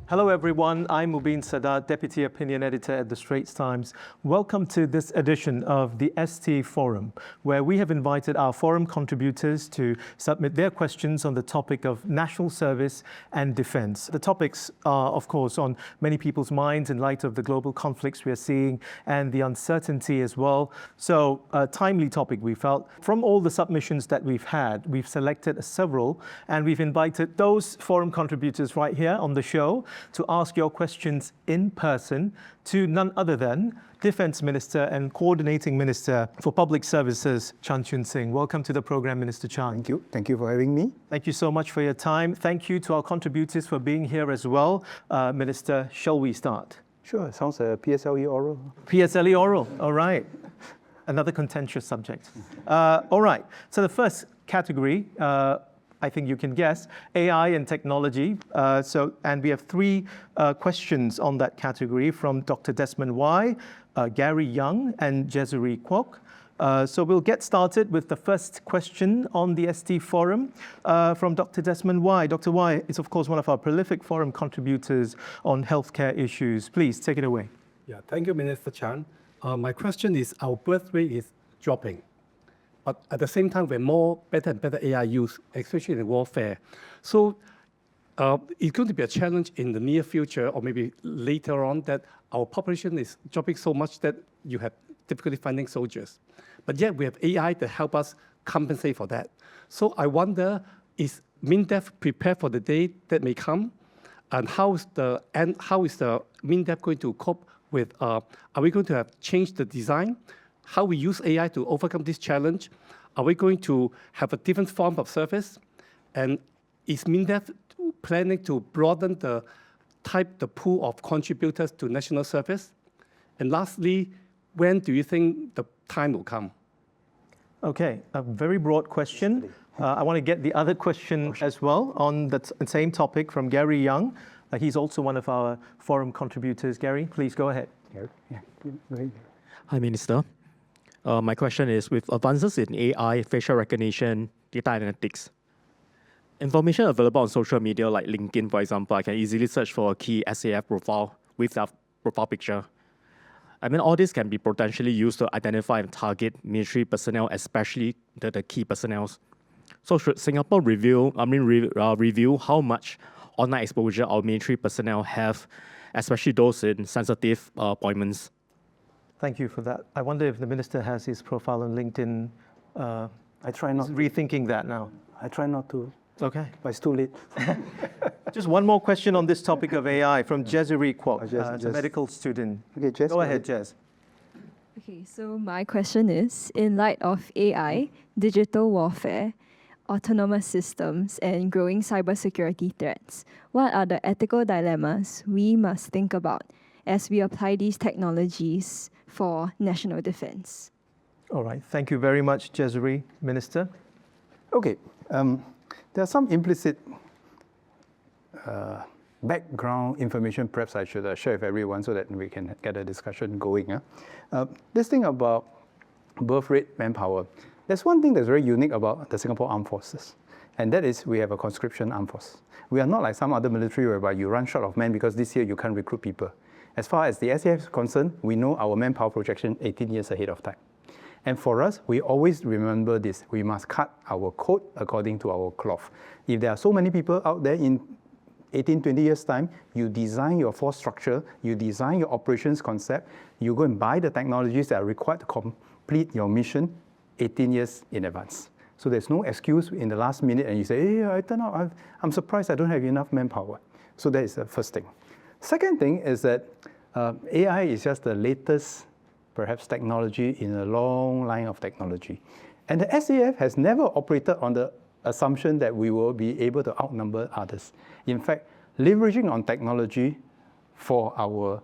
Hello everyone, I'm Mubin, Saadat, Deputy Opinion Editor at the Straits Times. Welcome to this edition of the ST Forum, where we have invited our forum contributors to submit their questions on the topic of national service and defense. The topics are, of course, on many people's minds in light of the global conflicts we are seeing and the uncertainty as well. So, a timely topic, we felt. From all the submissions that we've had, we've selected several, and we've invited those forum contributors right here on the show to ask your questions in person to none other than Defense Minister and Coordinating Minister for Public Services, Chun Sing. Welcome to the program, Minister Chan. Thank you. Thank you for having me. Thank you so much for your time. Thank you to our contributors for being here as well. Minister, shall we start? Sure, sounds a PSLE oral. PSLE oral, all right. Another contentious subject. All right, so the first category, I think you can guess, AI and technology. And we have three questions on that category from Dr. Desmond Y, Gary Young, and Jessery Kwok. So we'll get started with the first question on the ST Forum from Dr. Desmond Y. Dr. Y is, of course, one of our prolific forum contributors on healthcare issues. Please take it away. Yeah, thank you, Minister Chan. My question is, our birth rate is dropping. But at the same time, we're better and better AI use, especially in warfare. So it's going to be a challenge in the near future, or maybe later on, that our population is dropping so much that you have difficulty finding soldiers. But yet we have AI to help us compensate for that. So I wonder, is MINDEF prepared for the day that may come? And how is the MINDEF going to cope with, are we going to have changed the design? How we use AI to overcome this challenge? Are we going to have a different form of service? And is MINDEF planning to broaden the pool of contributors to national service? And lastly, when do you think the time will come? Okay, a very broad question. I want to get the other question as well on the same topic from Gary Young. He's also one of our forum contributors. Gary, please go ahead. Gary? Yeah, go ahead. Hi, Minister. My question is, with advances in AI, facial recognition, data analytics, information available on social media like LinkedIn, for example, I can easily search for a key SAF profile with that profile picture. I mean, all this can be potentially used to identify and target military personnel, especially the key personnel. So should Singapore review how much online exposure our military personnel have, especially those in sensitive appointments? Thank you for that. I wonder if the minister has his profile on LinkedIn. I try not. Rethinking that now. I try not to. Okay. But it's too late. Just one more question on this topic of AI from Jessery Kwok, a medical student. Okay, Jess. Go ahead, Jess. Okay, so my question is, in light of AI, digital warfare, autonomous systems, and growing cybersecurity threats, what are the ethical dilemmas we must think about as we apply these technologies for national defense? All right, thank you very much, Jessery. Minister? Okay, there are some implicit background information perhaps I should share with everyone so that we can get a discussion going. This thing about birth rate manpower, there's one thing that's very unique about the Singapore Armed Forces, and that is we have a conscription armed force. We are not like some other military whereby you run short of men because this year you can't recruit people. As far as the SAF is concerned, we know our manpower projection 18 years ahead of time. And for us, we always remember this. We must cut our coat according to our cloth. If there are so many people out there in 18, 20 years' time, you design your force structure, you design your operations concept, you go and buy the technologies that are required to complete your mission 18 years in advance. So there's no excuse in the last minute and you say, hey, I'm surprised I don't have enough manpower. So that is the first thing. Second thing is that AI is just the latest, perhaps, technology in a long line of technology. And the SAF has never operated on the assumption that we will be able to outnumber others. In fact, leveraging on technology for our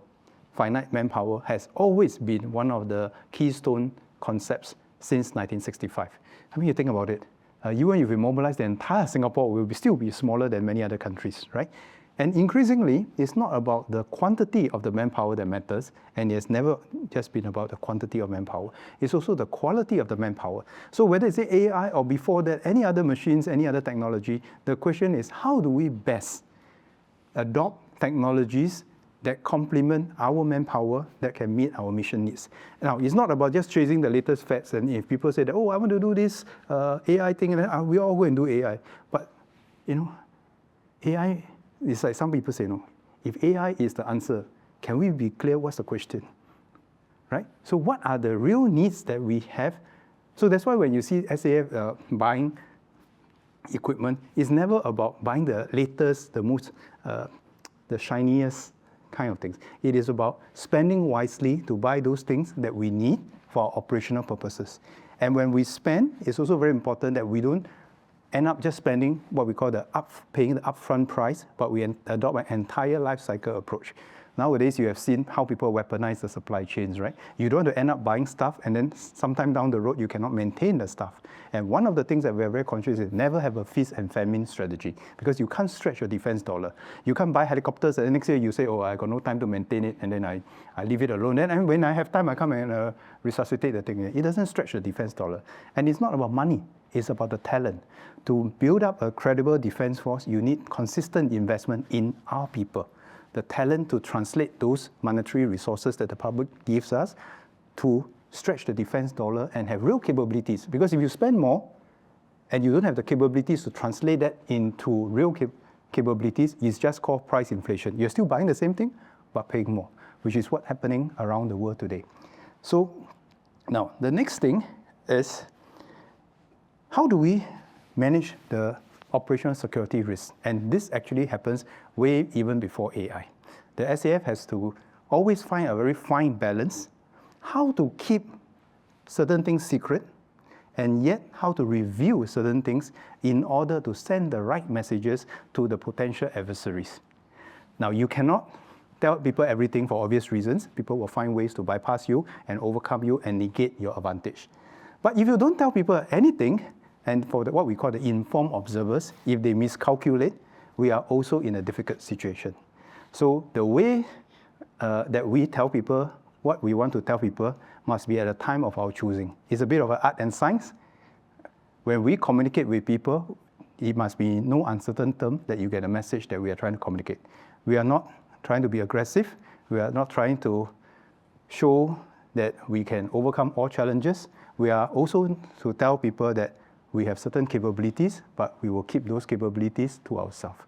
finite manpower has always been one of the keystone concepts since 1965. I mean, you think about it. Even if we mobilize the entire Singapore, we will still be smaller than many other countries, right? And increasingly, it's not about the quantity of the manpower that matters, and it's never just been about the quantity of manpower. It's also the quality of the manpower. So whether it's AI or before that, any other machines, any other technology, the question is how do we best adopt technologies that complement our manpower that can meet our mission needs. Now, it's not about just chasing the latest fads, and if people say that, oh, I want to do this AI thing, and then we all go and do AI. But, AI is like some people say, no, if AI is the answer, can we be clear what's the question, right? So what are the real needs that we have? So that's why when you see SAF buying equipment, it's never about buying the latest, the most, the shiniest kind of things. It is about spending wisely to buy those things that we need for our operational purposes. And when we spend, it's also very important that we don't end up just spending what we call paying the upfront price, but we adopt an entire life cycle approach. Nowadays, you have seen how people weaponize the supply chains, right? You don't want to end up buying stuff, and then sometime down the road, you cannot maintain the stuff. And one of the things that we're very conscious is never have a feast and famine strategy, because you can't stretch your defense dollar. You can't buy helicopters, and the next year you say, oh, I got no time to maintain it, and then I leave it alone. Then when I have time, I come and resuscitate the thing. It doesn't stretch the defense dollar. And it's not about money. It's about the talent. To build up a credible defense force, you need consistent investment in our people. The talent to translate those monetary resources that the public gives us to stretch the defense dollar and have real capabilities. Because if you spend more and you don't have the capabilities to translate that into real capabilities, it's just called price inflation. You're still buying the same thing, but paying more, which is what's happening around the world today. So now, the next thing is, how do we manage the operational security risks? And this actually happens way even before AI. The SAF has to always find a very fine balance, how to keep certain things secret, and yet how to reveal certain things in order to send the right messages to the potential adversaries. Now, you cannot tell people everything for obvious reasons. People will find ways to bypass you and overcome you and negate your advantage. But if you don't tell people anything, and for what we call the informed observers, if they miscalculate, we are also in a difficult situation. So the way that we tell people what we want to tell people must be at a time of our choosing. It's a bit of an art and science. When we communicate with people, it must be no uncertain term that you get a message that we are trying to communicate. We are not trying to be aggressive. We are not trying to show that we can overcome all challenges. We are also to tell people that we have certain capabilities, but we will keep those capabilities to ourselves.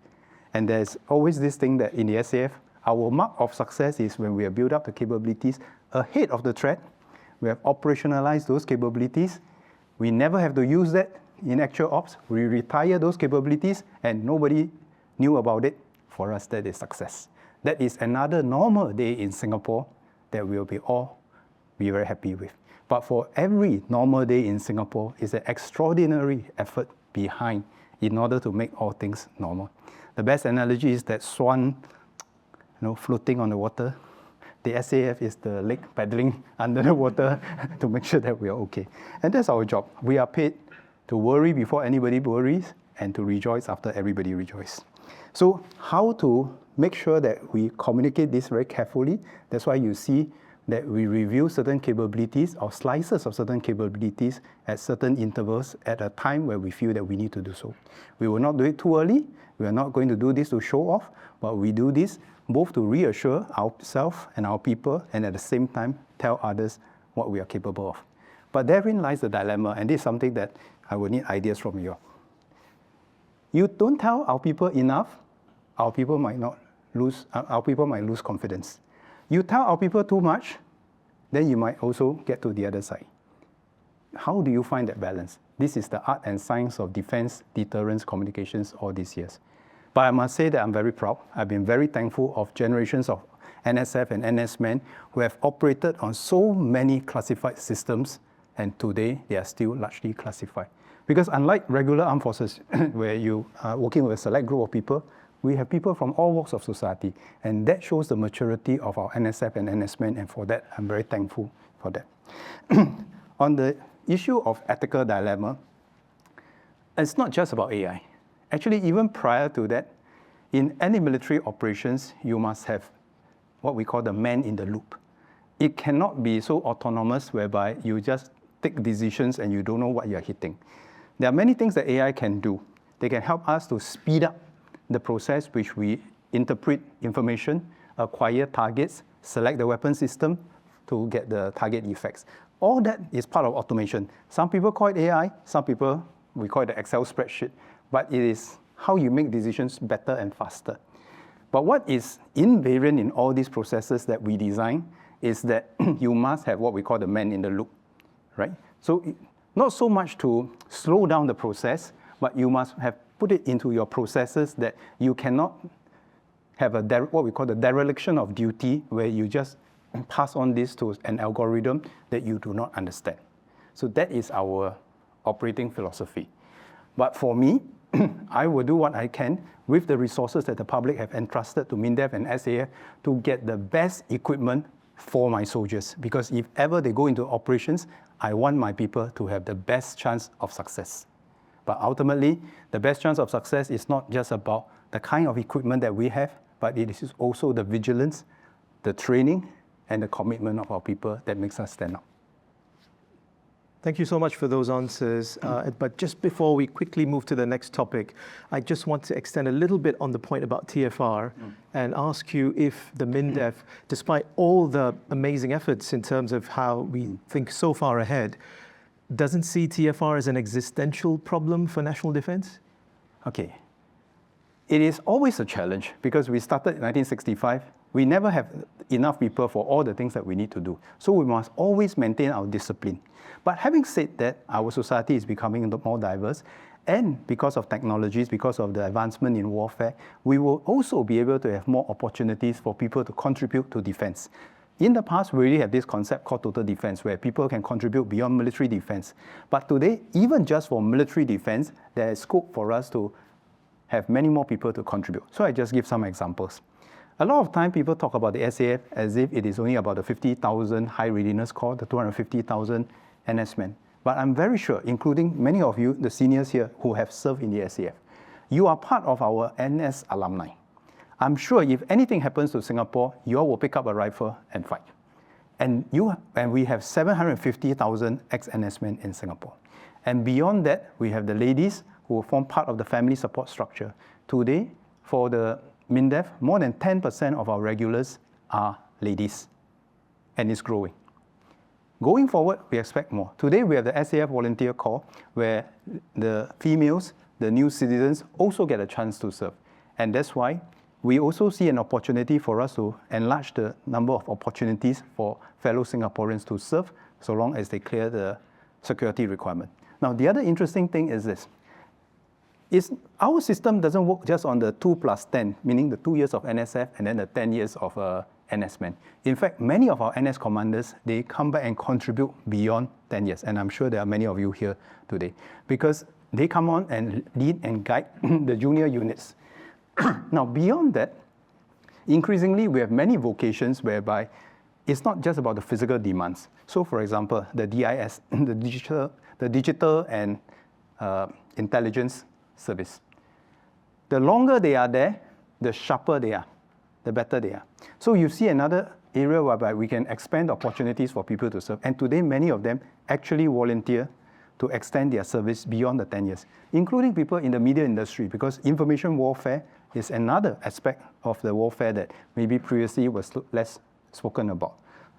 And there's always this thing that in the SAF, our mark of success is when we have built up the capabilities ahead of the threat. We have operationalized those capabilities. We never have to use that in actual ops. We retire those capabilities and nobody knew about it. For us, that is success. That is another normal day in Singapore that we'll be all be very happy with. But for every normal day in Singapore is an extraordinary effort behind in order to make all things normal. The best analogy is that swan, floating on the water. The SAF is the lake paddling under the water to make sure that we are okay. And that's our job. We are paid to worry before anybody worries and to rejoice after everybody rejoices. So how to make sure that we communicate this very carefully? That's why you see that we review certain capabilities or slices of certain capabilities at certain intervals at a time where we feel that we need to do so. We will not do it too early. We are not going to do this to show off, but we do this both to reassure ourselves and our people and at the same time tell others what we are capable of. But therein lies the dilemma, and this is something that I will need ideas from you. You don't tell our people enough, our people might lose confidence. You tell our people too much, then you might also get to the other side. How do you find that balance? This is the art and science of defense, deterrence, communications all these years. But I must say that I'm very proud. I've been very thankful of generations of NSF and NS men who have operated on so many classified systems, and today they are still largely classified. Because unlike regular armed forces, where you are working with a select group of people, we have people from all walks of society, and that shows the maturity of our NSF and NS men, and for that, I'm very thankful for that. On the issue of ethical dilemma, it's not just about AI. Actually, even prior to that, in any military operations, you must have what we call the man in the loop. It cannot be so autonomous whereby you just take decisions and you don't know what you're hitting. There are many things that AI can do. They can help us to speed up the process which we interpret information, acquire targets, select the weapon system to get the target effects. All that is part of automation. Some people call it AI, some people, we call it the Excel spreadsheet, but it is how you make decisions better and faster. But what is invariant in all these processes that we design is that you must have what we call the man in the loop, right? So not so much to slow down the process, but you must have put it into your processes that you cannot have what we call the dereliction of duty, where you just pass on this to an algorithm that you do not understand. So that is our operating philosophy. But for me, I will do what I can with the resources that the public have entrusted to MINDEF and SAF to get the best equipment for my soldiers. Because if ever they go into operations, I want my people to have the best chance of success. But ultimately, the best chance of success is not just about the kind of equipment that we have, but it is also the vigilance, the training, and the commitment of our people that makes us stand up. Thank you so much for those answers. But just before we quickly move to the next topic, I just want to extend a little bit on the point about TFR and ask you if the MINDEF, despite all the amazing efforts in terms of how we think so far ahead, doesn't see TFR as an existential problem for national defense? Okay. It is always a challenge because we started in 1965. We never have enough people for all the things that we need to do. So we must always maintain our discipline. But having said that, our society is becoming more diverse. And because of technologies, because of the advancement in warfare, we will also be able to have more opportunities for people to contribute to defense. In the past, we already have this concept called total defense, where people can contribute beyond military defense. But today, even just for military defense, there is scope for us to have many more people to contribute. So I just give some examples. A lot of time people talk about the SAF as if it is only about the 50,000 high readiness corps, the 250,000 NS men. But I'm very sure, including many of you, the seniors here who have served in the SAF, you are part of our NS alumni. I'm sure if anything happens to Singapore, you all will pick up a rifle and fight. And we have 750,000 ex-NS men in Singapore. And beyond that, we have the ladies who form part of the family support structure. Today, for the MINDEF, more than 10% of our regulars are ladies, and it's growing. Going forward, we expect more. Today, we have the SAF Volunteer Corps, where the females, the new citizens, also get a chance to serve. And that's why we also see an opportunity for us to enlarge the number of opportunities for fellow Singaporeans to serve, so long as they clear the security requirement. Now, the other interesting thing is this. Our system doesn't work just on the 2+10, meaning the 2 years of NSF and then the 10 years of NS men. In fact, many of our NS commanders, they come back and contribute beyond 10 years. And I'm sure there are many of you here today, because they come on and lead and guide the junior units. Now, beyond that, increasingly, we have many vocations whereby it's not just about the physical demands. So, for example, the DIS, the digital and intelligence service. The longer they are there, the sharper they are, the better they are. So you see another area whereby we can expand opportunities for people to serve. And today, many of them actually volunteer to extend their service beyond the 10 years, including people in the media industry, because information warfare is another aspect of the warfare that maybe previously was less spoken about.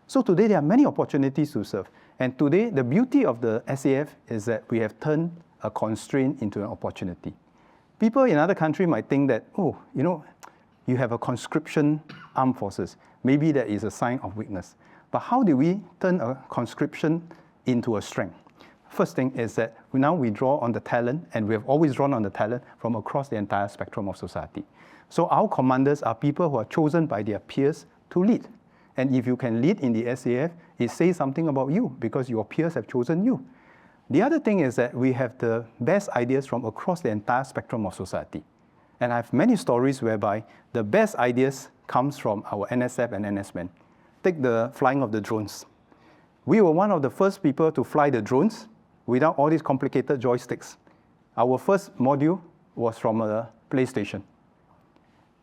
So today, there are many opportunities to serve. And today, the beauty of the SAF is that we have turned a constraint into an opportunity. People in other countries might think that, oh, you have a conscription armed forces. Maybe that is a sign of weakness. But how do we turn a conscription into a strength? First thing is that now we draw on the talent, and we have always drawn on the talent from across the entire spectrum of society. So our commanders are people who are chosen by their peers to lead. And if you can lead in the SAF, it says something about you because your peers have chosen you. The other thing is that we have the best ideas from across the entire spectrum of society. And I have many stories whereby the best ideas comes from our NSF and NS men. Take the flying of the drones. We were one of the first people to fly the drones without all these complicated joysticks. Our first module was from a PlayStation.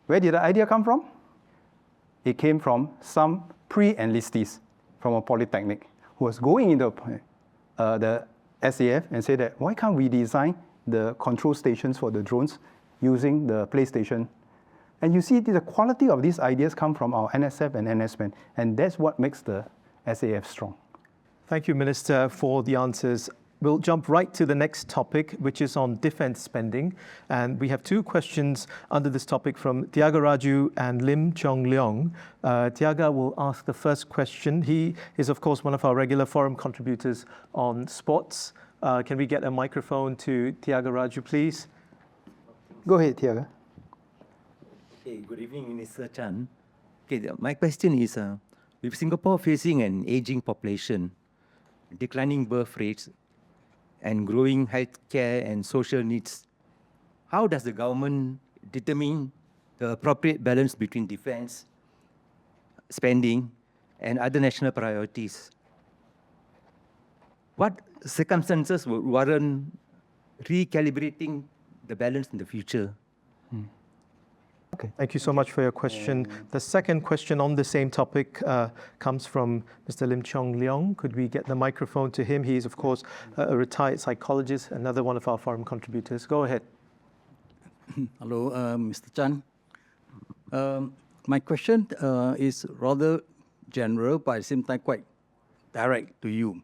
Where did the idea come from? It came from some pre-enlistees from a polytechnic who was going into the SAF and said that, why can't we design the control stations for the drones using the PlayStation? And you see the quality of these ideas come from our NSF and NSmen, and that's what makes the SAF strong. Thank you, Minister, for the answers. We'll jump right to the next topic, which is on defense spending. And we have two questions under this topic from Thiagaraju and Lim Chong Leong. Thiaga will ask the first question. He is, of course, one of our regular forum contributors on sports. Can we get a microphone to Thiagaraju, please? Go ahead, Thiaga. Okay, good evening, Minister Chan. Okay, my question is, with Singapore facing an aging population, declining birth rates, and growing healthcare and social needs, how does the government determine the appropriate balance between defense, spending, and other national priorities? What circumstances would warrant recalibrating the balance in the future? Okay. Thank you so much for your question. The second question on the same topic comes from Mr. Lim Chong Leong. Could we get the microphone to him? He is, of course, a retired psychologist, another one of our forum contributors. Go ahead. Hello, Mr. Chan. My question is rather general, but at the same time quite direct to you.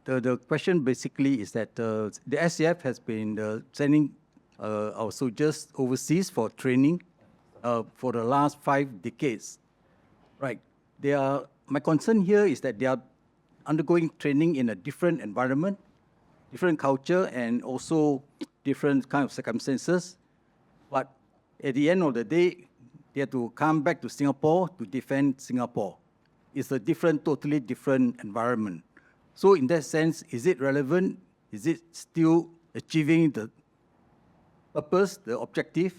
The question basically is that the SAF has been sending our soldiers overseas for training for the last 5 decades. Right. My concern here is that they are undergoing training in a different environment, different culture, and also different kind of circumstances. But at the end of the day, they have to come back to Singapore to defend Singapore. It's a totally different environment. So in that sense, is it relevant? Is it still achieving the purpose, the objective?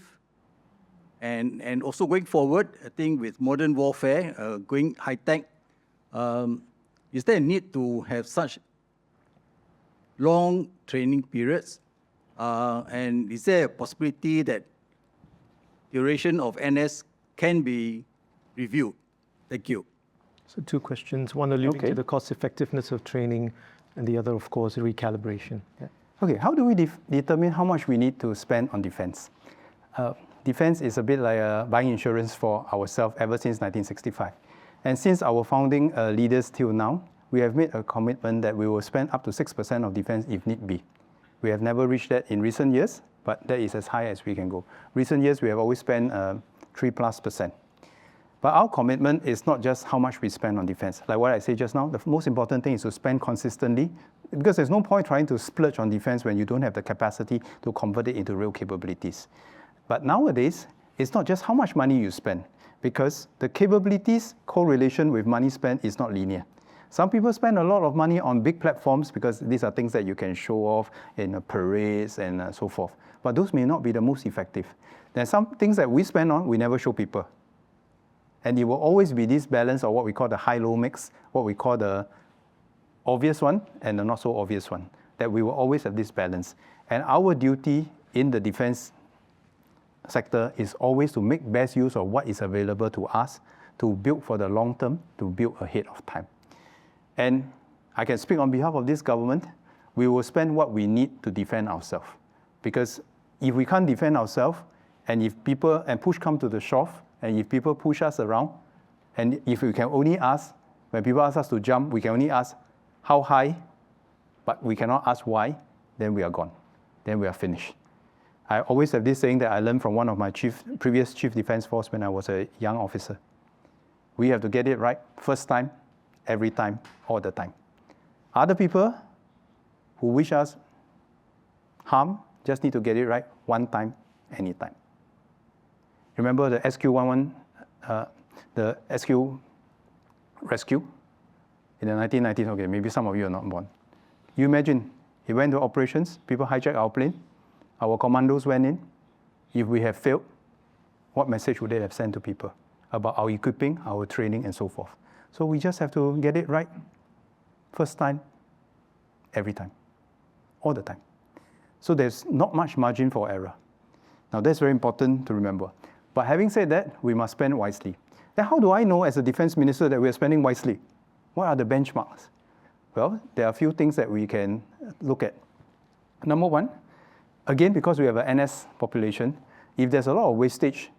And also going forward, I think with modern warfare, going high-tech, is there a need to have such long training periods? And is there a possibility that duration of NS can be reviewed? Thank you. So 2 questions, one alluding to the cost effectiveness of training, and the other, of course, recalibration. Yeah. Okay, how do we determine how much we need to spend on defense? Defense is a bit like buying insurance for ourselves ever since 1965. And since our founding leaders till now, we have made a commitment that we will spend up to 6% of defense if need be. We have never reached that in recent years, but that is as high as we can go. Recent years, we have always spent 3+%. But our commitment is not just how much we spend on defense. Like what I said just now, the most important thing is to spend consistently, because there's no point trying to splurge on defense when you don't have the capacity to convert it into real capabilities. But nowadays, it's not just how much money you spend, because the capabilities correlation with money spent is not linear. Some people spend a lot of money on big platforms because these are things that you can show off in parades and so forth. But those may not be the most effective. There's some things that we spend on, we never show people. And it will always be this balance of what we call the high-low mix, what we call the obvious one and the not so obvious one, that we will always have this balance. And our duty in the defense sector is always to make best use of what is available to us, to build for the long term, to build ahead of time. And I can speak on behalf of this government, we will spend what we need to defend ourselves. Because if we can't defend ourselves, and if people, and push come to the shove, and if people push us around, and if we can only ask, when people ask us to jump, we can only ask how high, but we cannot ask why, then we are gone. Then we are finished. I always have this saying that I learned from one of my previous chief defense force when I was a young officer. We have to get it right first time, every time, all the time. Other people who wish us harm just need to get it right one time, anytime. Remember the SQ-11, the SQ rescue in the 1990s? Okay, maybe some of you are not born. You imagine, he went to operations, people hijacked our plane, our commandos went in. If we have failed, what message would they have sent to people about our equipping, our training, and so forth? So we just have to get it right first time, every time, all the time. So there's not much margin for error. Now that's very important to remember. But having said that, we must spend wisely. Then how do I know as a defense minister that we are spending wisely? What are the benchmarks? Well, there are a few things that we can look at. Number one, again, because we have an NS population, if there's a lot of wastage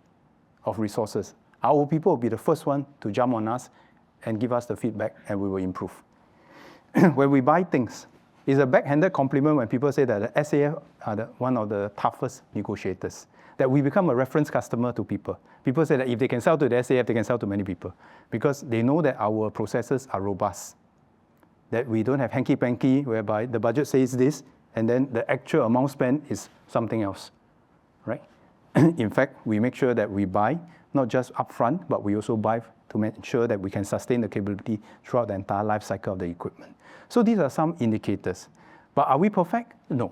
of resources, our people will be the first one to jump on us and give us the feedback, and we will improve. When we buy things, it's a backhanded compliment when people say that the SAF are one of the toughest negotiators, that we become a reference customer to people. People say that if they can sell to the SAF, they can sell to many people, because they know that our processes are robust, that we don't have hanky-panky whereby the budget says this, and then the actual amount spent is something else, right? In fact, we make sure that we buy not just upfront, but we also buy to make sure that we can sustain the capability throughout the entire life cycle of the equipment. So these are some indicators. But are we perfect? No.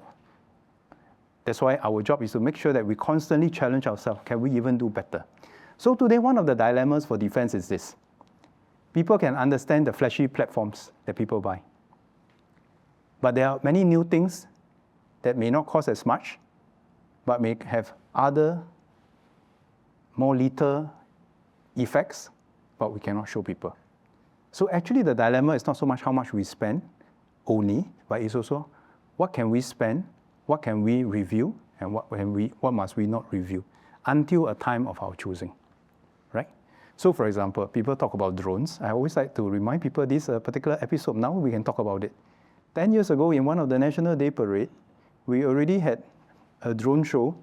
That's why our job is to make sure that we constantly challenge ourselves. Can we even do better? So today, one of the dilemmas for defense is this. People can understand the flashy platforms that people buy. But there are many new things that may not cost as much, but may have other more lethal effects, but we cannot show people. So actually the dilemma is not so much how much we spend only, but it's also what can we spend, what can we review, and what must we not review until a time of our choosing, right? So for example, people talk about drones. I always like to remind people this particular episode, now we can talk about it. 10 years ago in one of the National Day Parade, we already had a drone show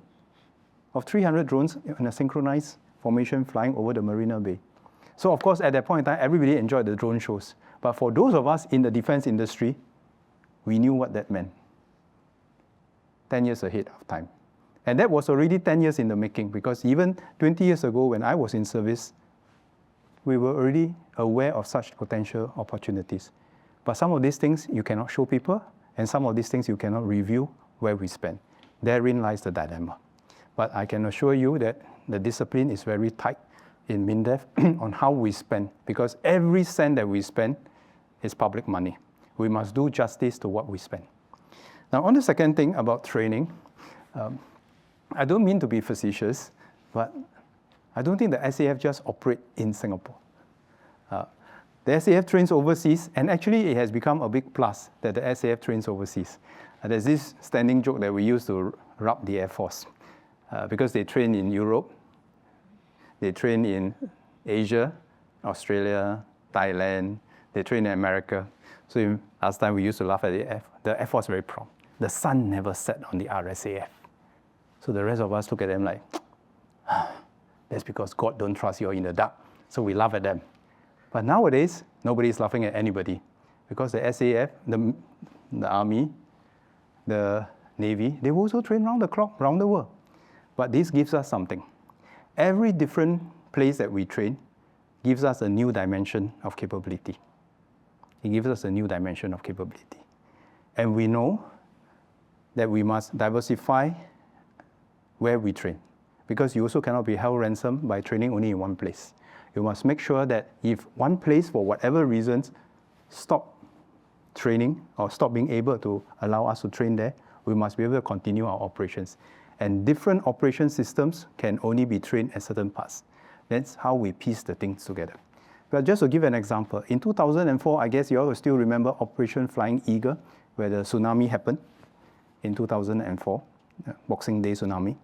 of 300 drones in a synchronized formation flying over the Marina Bay. So of course, at that point in time, everybody enjoyed the drone shows. But for those of us in the defense industry, we knew what that meant. 10 years ahead of time. And that was already 10 years in the making, because even 20 years ago when I was in service, we were already aware of such potential opportunities. But some of these things you cannot show people, and some of these things you cannot review where we spend. Therein lies the dilemma. But I can assure you that the discipline is very tight in MINDEF on how we spend, because every cent that we spend is public money. We must do justice to what we spend. Now, on the second thing about training, I don't mean to be facetious, but I don't think the SAF just operate in Singapore. The SAF trains overseas, and actually it has become a big plus that the SAF trains overseas. There's this standing joke that we use to rub the Air Force, because they train in Europe, they train in Asia, Australia, Thailand, they train in America. So last time we used to laugh at the Air Force very proud. The sun never set on the RSAF. So the rest of us look at them like, that's because God don't trust you in the dark. So we laugh at them. But nowadays, nobody's laughing at anybody, because the SAF, the Army, the Navy, they also train round the clock, round the world. But this gives us something. Every different place that we train gives us a new dimension of capability. It gives us a new dimension of capability. And we know that we must diversify where we train, because you also cannot be held ransom by training only in one place. You must make sure that if one place, for whatever reasons, stop training or stop being able to allow us to train there, we must be able to continue our operations. And different operation systems can only be trained at certain parts. That's how we piece the things together. But just to give an example, in 2004, I guess you all will still remember Operation Flying Eagle, where the tsunami happened in 2004, Boxing Day tsunami.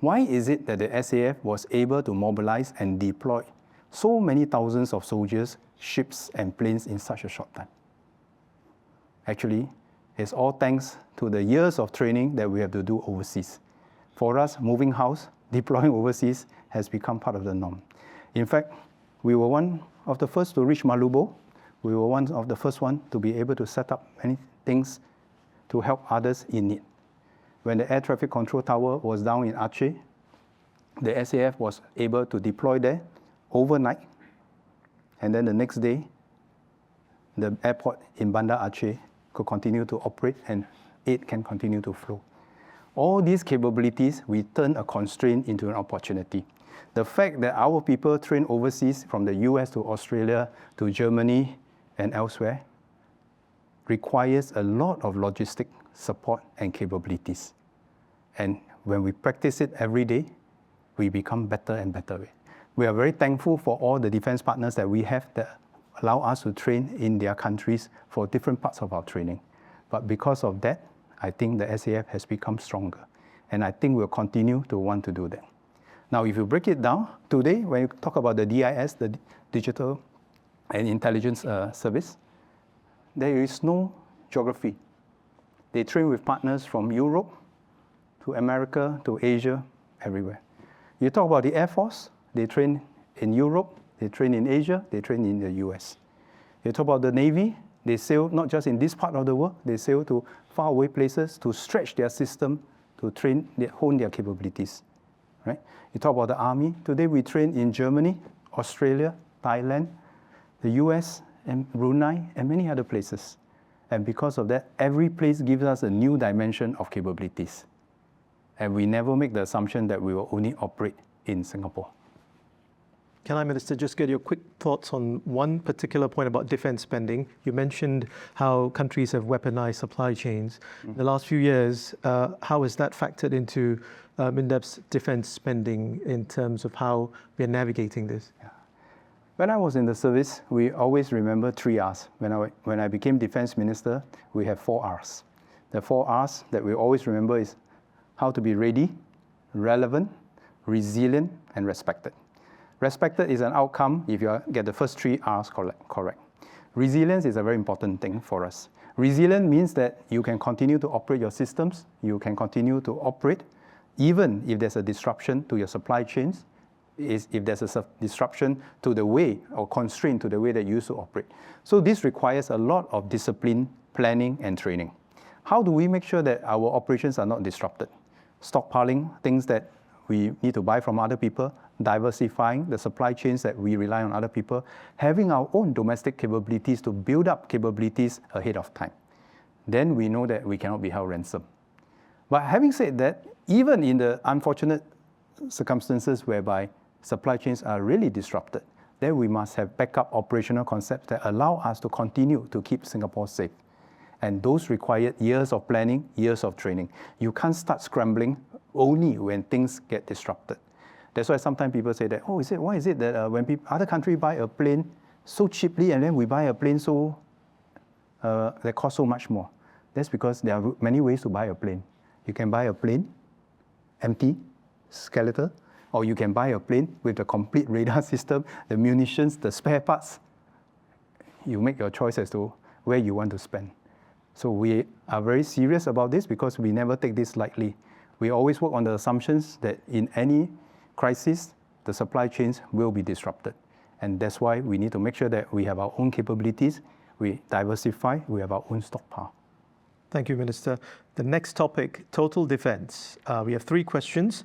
Why is it that the SAF was able to mobilize and deploy so many thousands of soldiers, ships, and planes in such a short time? Actually, it's all thanks to the years of training that we have to do overseas. For us, moving house, deploying overseas has become part of the norm. In fact, we were one of the first to reach Malubo. We were one of the first one to be able to set up many things to help others in need. When the air traffic control tower was down in Aceh, the SAF was able to deploy there overnight. And then the next day, the airport in Bandar Aceh could continue to operate and aid can continue to flow. All these capabilities, we turn a constraint into an opportunity. The fact that our people train overseas from the US to Australia to Germany and elsewhere requires a lot of logistic support and capabilities. And when we practice it every day, we become better and better. We are very thankful for all the defense partners that we have that allow us to train in their countries for different parts of our training. But because of that, I think the SAF has become stronger. And I think we'll continue to want to do that. Now, if you break it down, today, when you talk about the DIS, the Digital and Intelligence Service, there is no geography. They train with partners from Europe to America to Asia, everywhere. You talk about the Air Force, they train in Europe, they train in Asia, they train in the US. You talk about the Navy, they sail not just in this part of the world, they sail to faraway places to stretch their system, to train, hone their capabilities. Right? You talk about the Army, today we train in Germany, Australia, Thailand, the US, and Brunei, and many other places. And because of that, every place gives us a new dimension of capabilities. And we never make the assumption that we will only operate in Singapore. Can I, Minister, just get your quick thoughts on one particular point about defense spending? You mentioned how countries have weaponized supply chains. In the last few years, how has that factored into MINDEF's defense spending in terms of how we are navigating this? Yeah. When I was in the service, we always remember 3 R's. When I became defense minister, we have 4 R's. The 4 R's that we always remember is how to be ready, relevant, resilient, and respected. Respected is an outcome if you get the first 3 R's correct. Resilience is a very important thing for us. Resilient means that you can continue to operate your systems, you can continue to operate even if there's a disruption to your supply chains, if there's a disruption to the way or constraint to the way that you used to operate. So this requires a lot of discipline, planning, and training. How do we make sure that our operations are not disrupted? Stockpiling things that we need to buy from other people, diversifying the supply chains that we rely on other people, having our own domestic capabilities to build up capabilities ahead of time. Then we know that we cannot be held ransom. But having said that, even in the unfortunate circumstances whereby supply chains are really disrupted, then we must have backup operational concepts that allow us to continue to keep Singapore safe. And those require years of planning, years of training. You can't start scrambling only when things get disrupted. That's why sometimes people say that, why is it that when other countries buy a plane so cheaply and then we buy a plane so that costs so much more? That's because there are many ways to buy a plane. You can buy a plane empty, skeletal, or you can buy a plane with the complete radar system, the munitions, the spare parts. You make your choice as to where you want to spend. So we are very serious about this because we never take this lightly. We always work on the assumptions that in any crisis, the supply chains will be disrupted. And that's why we need to make sure that we have our own capabilities, we diversify, we have our own stockpile. Thank you, Minister. The next topic, total defense. We have 3 questions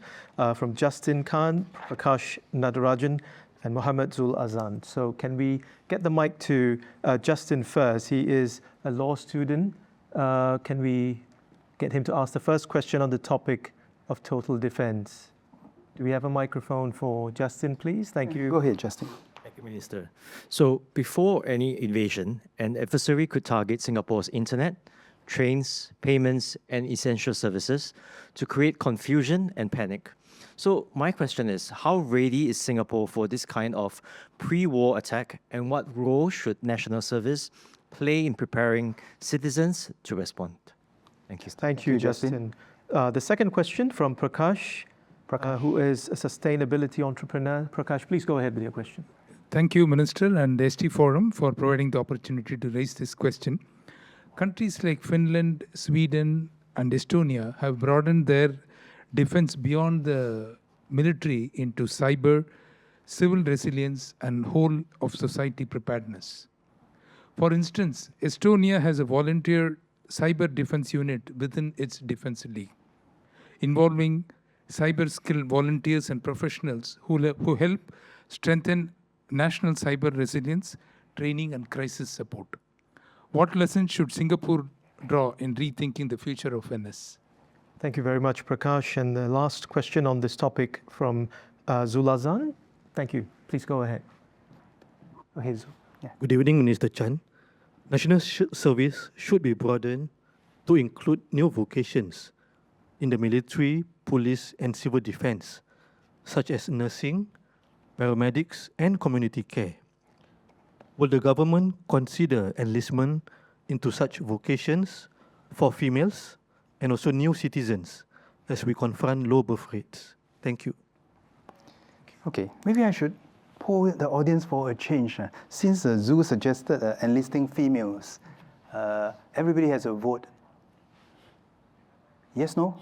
from Justin Khan, Prakash Nadarajan, and Mohammed Zul Azan. So can we get the mic to Justin first? He is a law student. Can we get him to ask the first question on the topic of total defense? Do we have a microphone for Justin, please? Thank you. Go ahead, Justin. Thank you, Minister. So before any invasion, an adversary could target Singapore's internet, trains, payments, and essential services to create confusion and panic. So my question is, how ready is Singapore for this kind of pre-war attack, and what role should national service play in preparing citizens to respond? Thank you. Thank you, Justin. The second question from Prakash, who is a sustainability entrepreneur. Prakash, please go ahead with your question. Thank you, Minister and ST Forum, for providing the opportunity to raise this question. Countries like Finland, Sweden, and Estonia have broadened their defense beyond the military into cyber, civil resilience, and whole of society preparedness. For instance, Estonia has a volunteer cyber defense unit within its defense league, involving cyber skilled volunteers and professionals who help strengthen national cyber resilience, training, and crisis support. What lessons should Singapore draw in rethinking the future of NS? Thank you very much, Prakash. And the last question on this topic from Zulazan. Thank you. Please go ahead. Okay, Zul. Yeah. Good evening, Minister Chan. National service should be broadened to include new vocations in the military, police, and civil defense, such as nursing, paramedics, and community care. Will the government consider enlistment into such vocations for females and also new citizens as we confront low birth rates? Thank you. Okay, maybe I should poll the audience for a change. Since Zhu suggested enlisting females, everybody has a vote. Yes, no?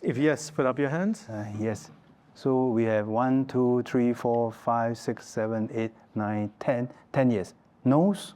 If yes, put up your hands. Yes. So we have 1, 2, 3, 4, 5, 6, 7, 8, 9, 10. 10 yes. No's?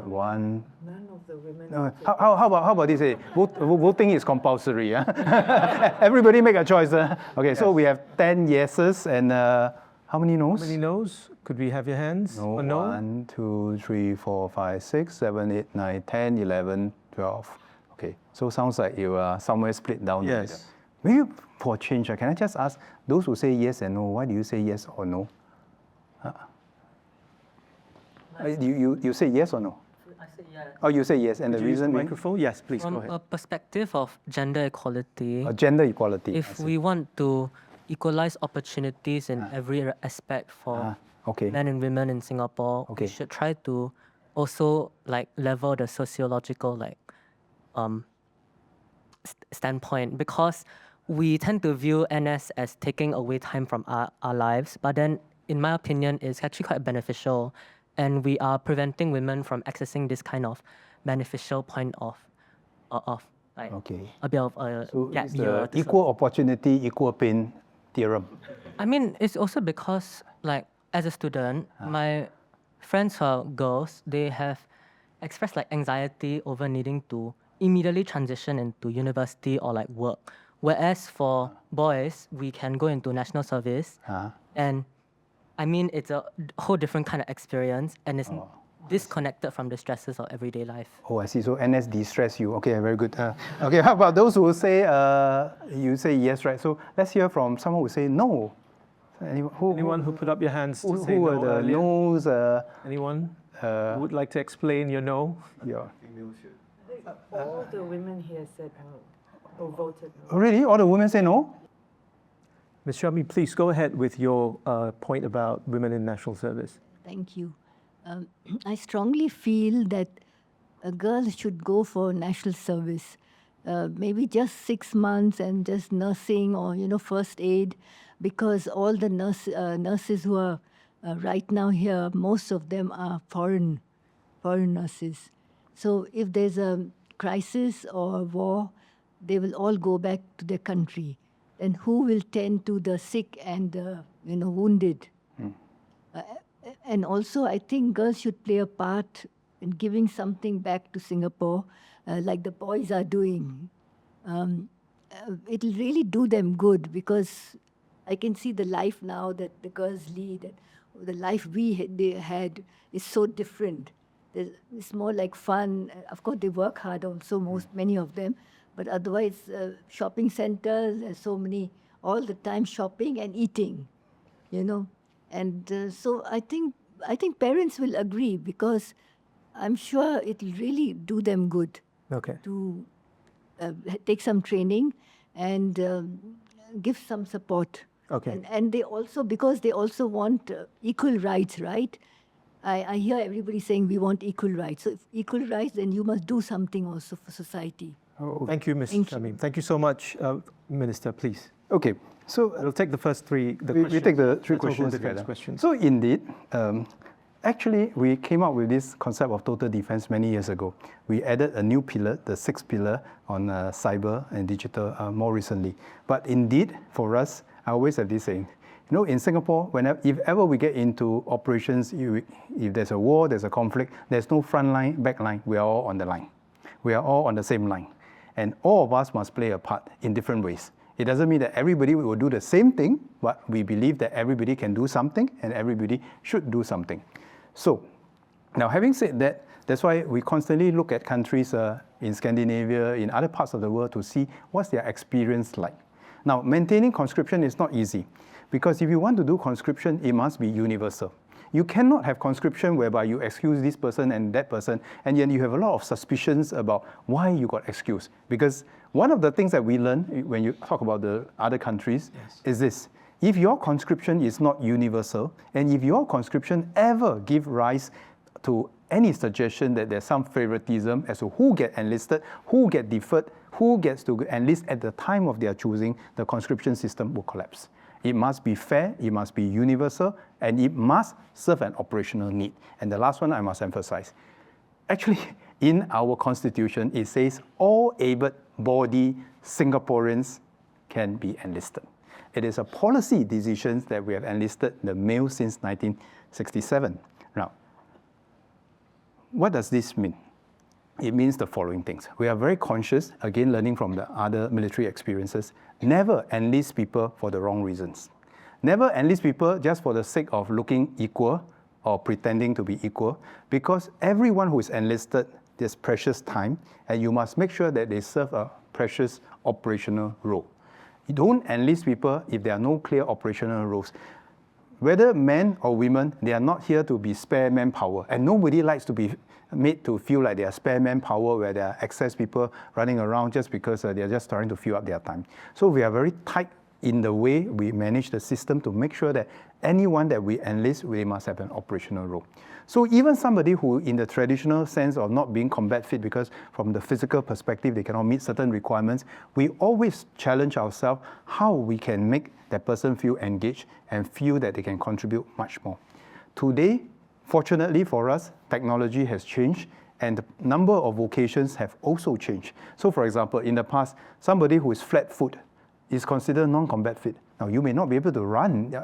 One. None of the women. How about this? Voting is compulsory. Everybody make a choice. Okay, yes. So we have 10 yeses and how many no's? How many no's? Could we have your hands? No. Or no? 1, 2, 3, 4, 5, 6, 7, 8, 9, 10, 11, 12. Okay, so sounds like you are somewhere split down. Yes. Maybe for change, can I just ask those who say yes and no, why do you say yes or no? You say yes or no? I say yes. Oh, you say yes, and Could the you use reason the being? microphone? Yes, please From go ahead. a perspective of gender equality, Gender equality. if we want to equalize opportunities in every aspect for Okay. men and women in Singapore, Okay. we should try to also like level the sociological standpoint, because we tend to view NS as taking away time from our lives, but then in my opinion it's actually quite beneficial, and we are preventing women from accessing this kind of beneficial point of like Okay. a bit of a So gap it's year. the equal opportunity, equal pain theorem. I mean, it's also because, like, as a student, my friends who are girls, they have expressed like anxiety over needing to immediately transition into university or like work. Whereas for boys, we can go into national service, and I mean, it's a whole different kind of experience, and it's disconnected from the stresses of everyday life. Oh, I see. So NS de-stress you. Okay, very good. Okay, how about those who say, you say yes, right? So let's hear from someone who say no. Anyone who put up your hands to say who no are the earlier? no's? Anyone who would like to explain your no? Yeah. All the women here said or voted no. Oh, really? All the women say no? Ms. Shami, please go ahead with your point about women in national service. Thank you. I strongly feel that a girl should go for national service, maybe just 6 months and just nursing or first aid, because all the nurses who are right now here, most of them are foreign nurses. So if there's a crisis or a war, they will all go back to their country. Then who will tend to the sick and the wounded? And also, I think girls should play a part in giving something back to Singapore, like the boys are doing. It'll really do them good, because I can see the life now that the girls lead, and the life they had is so different. It's more like fun. Of course, they work hard also, many of them, but otherwise, shopping centers, there's so many, all the time shopping and eating, And so I think parents will agree, because I'm sure it'll really do them good to take some training and give some support. Okay. And they also, because they also want equal rights, right? I hear everybody saying we want equal rights. So if equal rights, then you must do something also for society. Thank you, Ms. Shami. Thank you so much, Minister, please. Okay, so we'll take the first three. We take the three questions together. So indeed, actually, we came up with this concept of total defense many years ago. We added a new pillar, the sixth pillar, on cyber and digital more recently. But indeed, for us, I always have this saying, in Singapore, if ever we get into operations, if there's a war, there's a conflict, there's no front line, back line, we are all on the line. We are all on the same line. And all of us must play a part in different ways. It doesn't mean that everybody will do the same thing, but we believe that everybody can do something and everybody should do something. So, now having said that, that's why we constantly look at countries in Scandinavia, in other parts of the world, to see what's their experience like. Now, maintaining conscription is not easy, because if you want to do conscription, it must be universal. You cannot have conscription whereby you excuse this person and that person, and then you have a lot of suspicions about why you got excused. Because one of the things that we learn when you talk about the other countries is this: if your conscription is not universal, and if your conscription ever give rise to any suggestion that there's some favoritism as to who get enlisted, who get deferred, who gets to enlist at the time of their choosing, the conscription system will collapse. It must be fair, it must be universal, and it must serve an operational need. And the last one I must emphasize. Actually, in our constitution, it says all able-bodied Singaporeans can be enlisted. It is a policy decision that we have enlisted the male since 1967. Now, what does this mean? It means the following things. We are very conscious, again learning from the other military experiences, never enlist people for the wrong reasons. Never enlist people just for the sake of looking equal or pretending to be equal, because everyone who is enlisted, there's precious time, and you must make sure that they serve a precious operational role. You don't enlist people if there are no clear operational roles. Whether men or women, they are not here to be spare manpower, and nobody likes to be made to feel like they are spare manpower where there are excess people running around just because they're just trying to fill up their time. So we are very tight in the way we manage the system to make sure that anyone that we enlist, we must have an operational role. So even somebody who in the traditional sense of not being combat fit because from the physical perspective they cannot meet certain requirements, we always challenge ourselves how we can make that person feel engaged and feel that they can contribute much more. Today, fortunately for us, technology has changed and the number of vocations have also changed. So for example, in the past, somebody who is flat-foot is considered non-combat fit. Now, you may not be able to run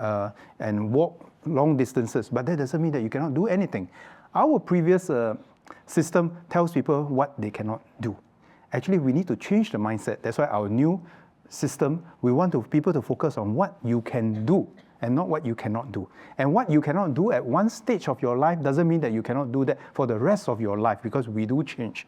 and walk long distances, but that doesn't mean that you cannot do anything. Our previous system tells people what they cannot do. Actually, we need to change the mindset. That's why our new system, we want people to focus on what you can do and not what you cannot do. And what you cannot do at one stage of your life doesn't mean that you cannot do that for the rest of your life, because we do change.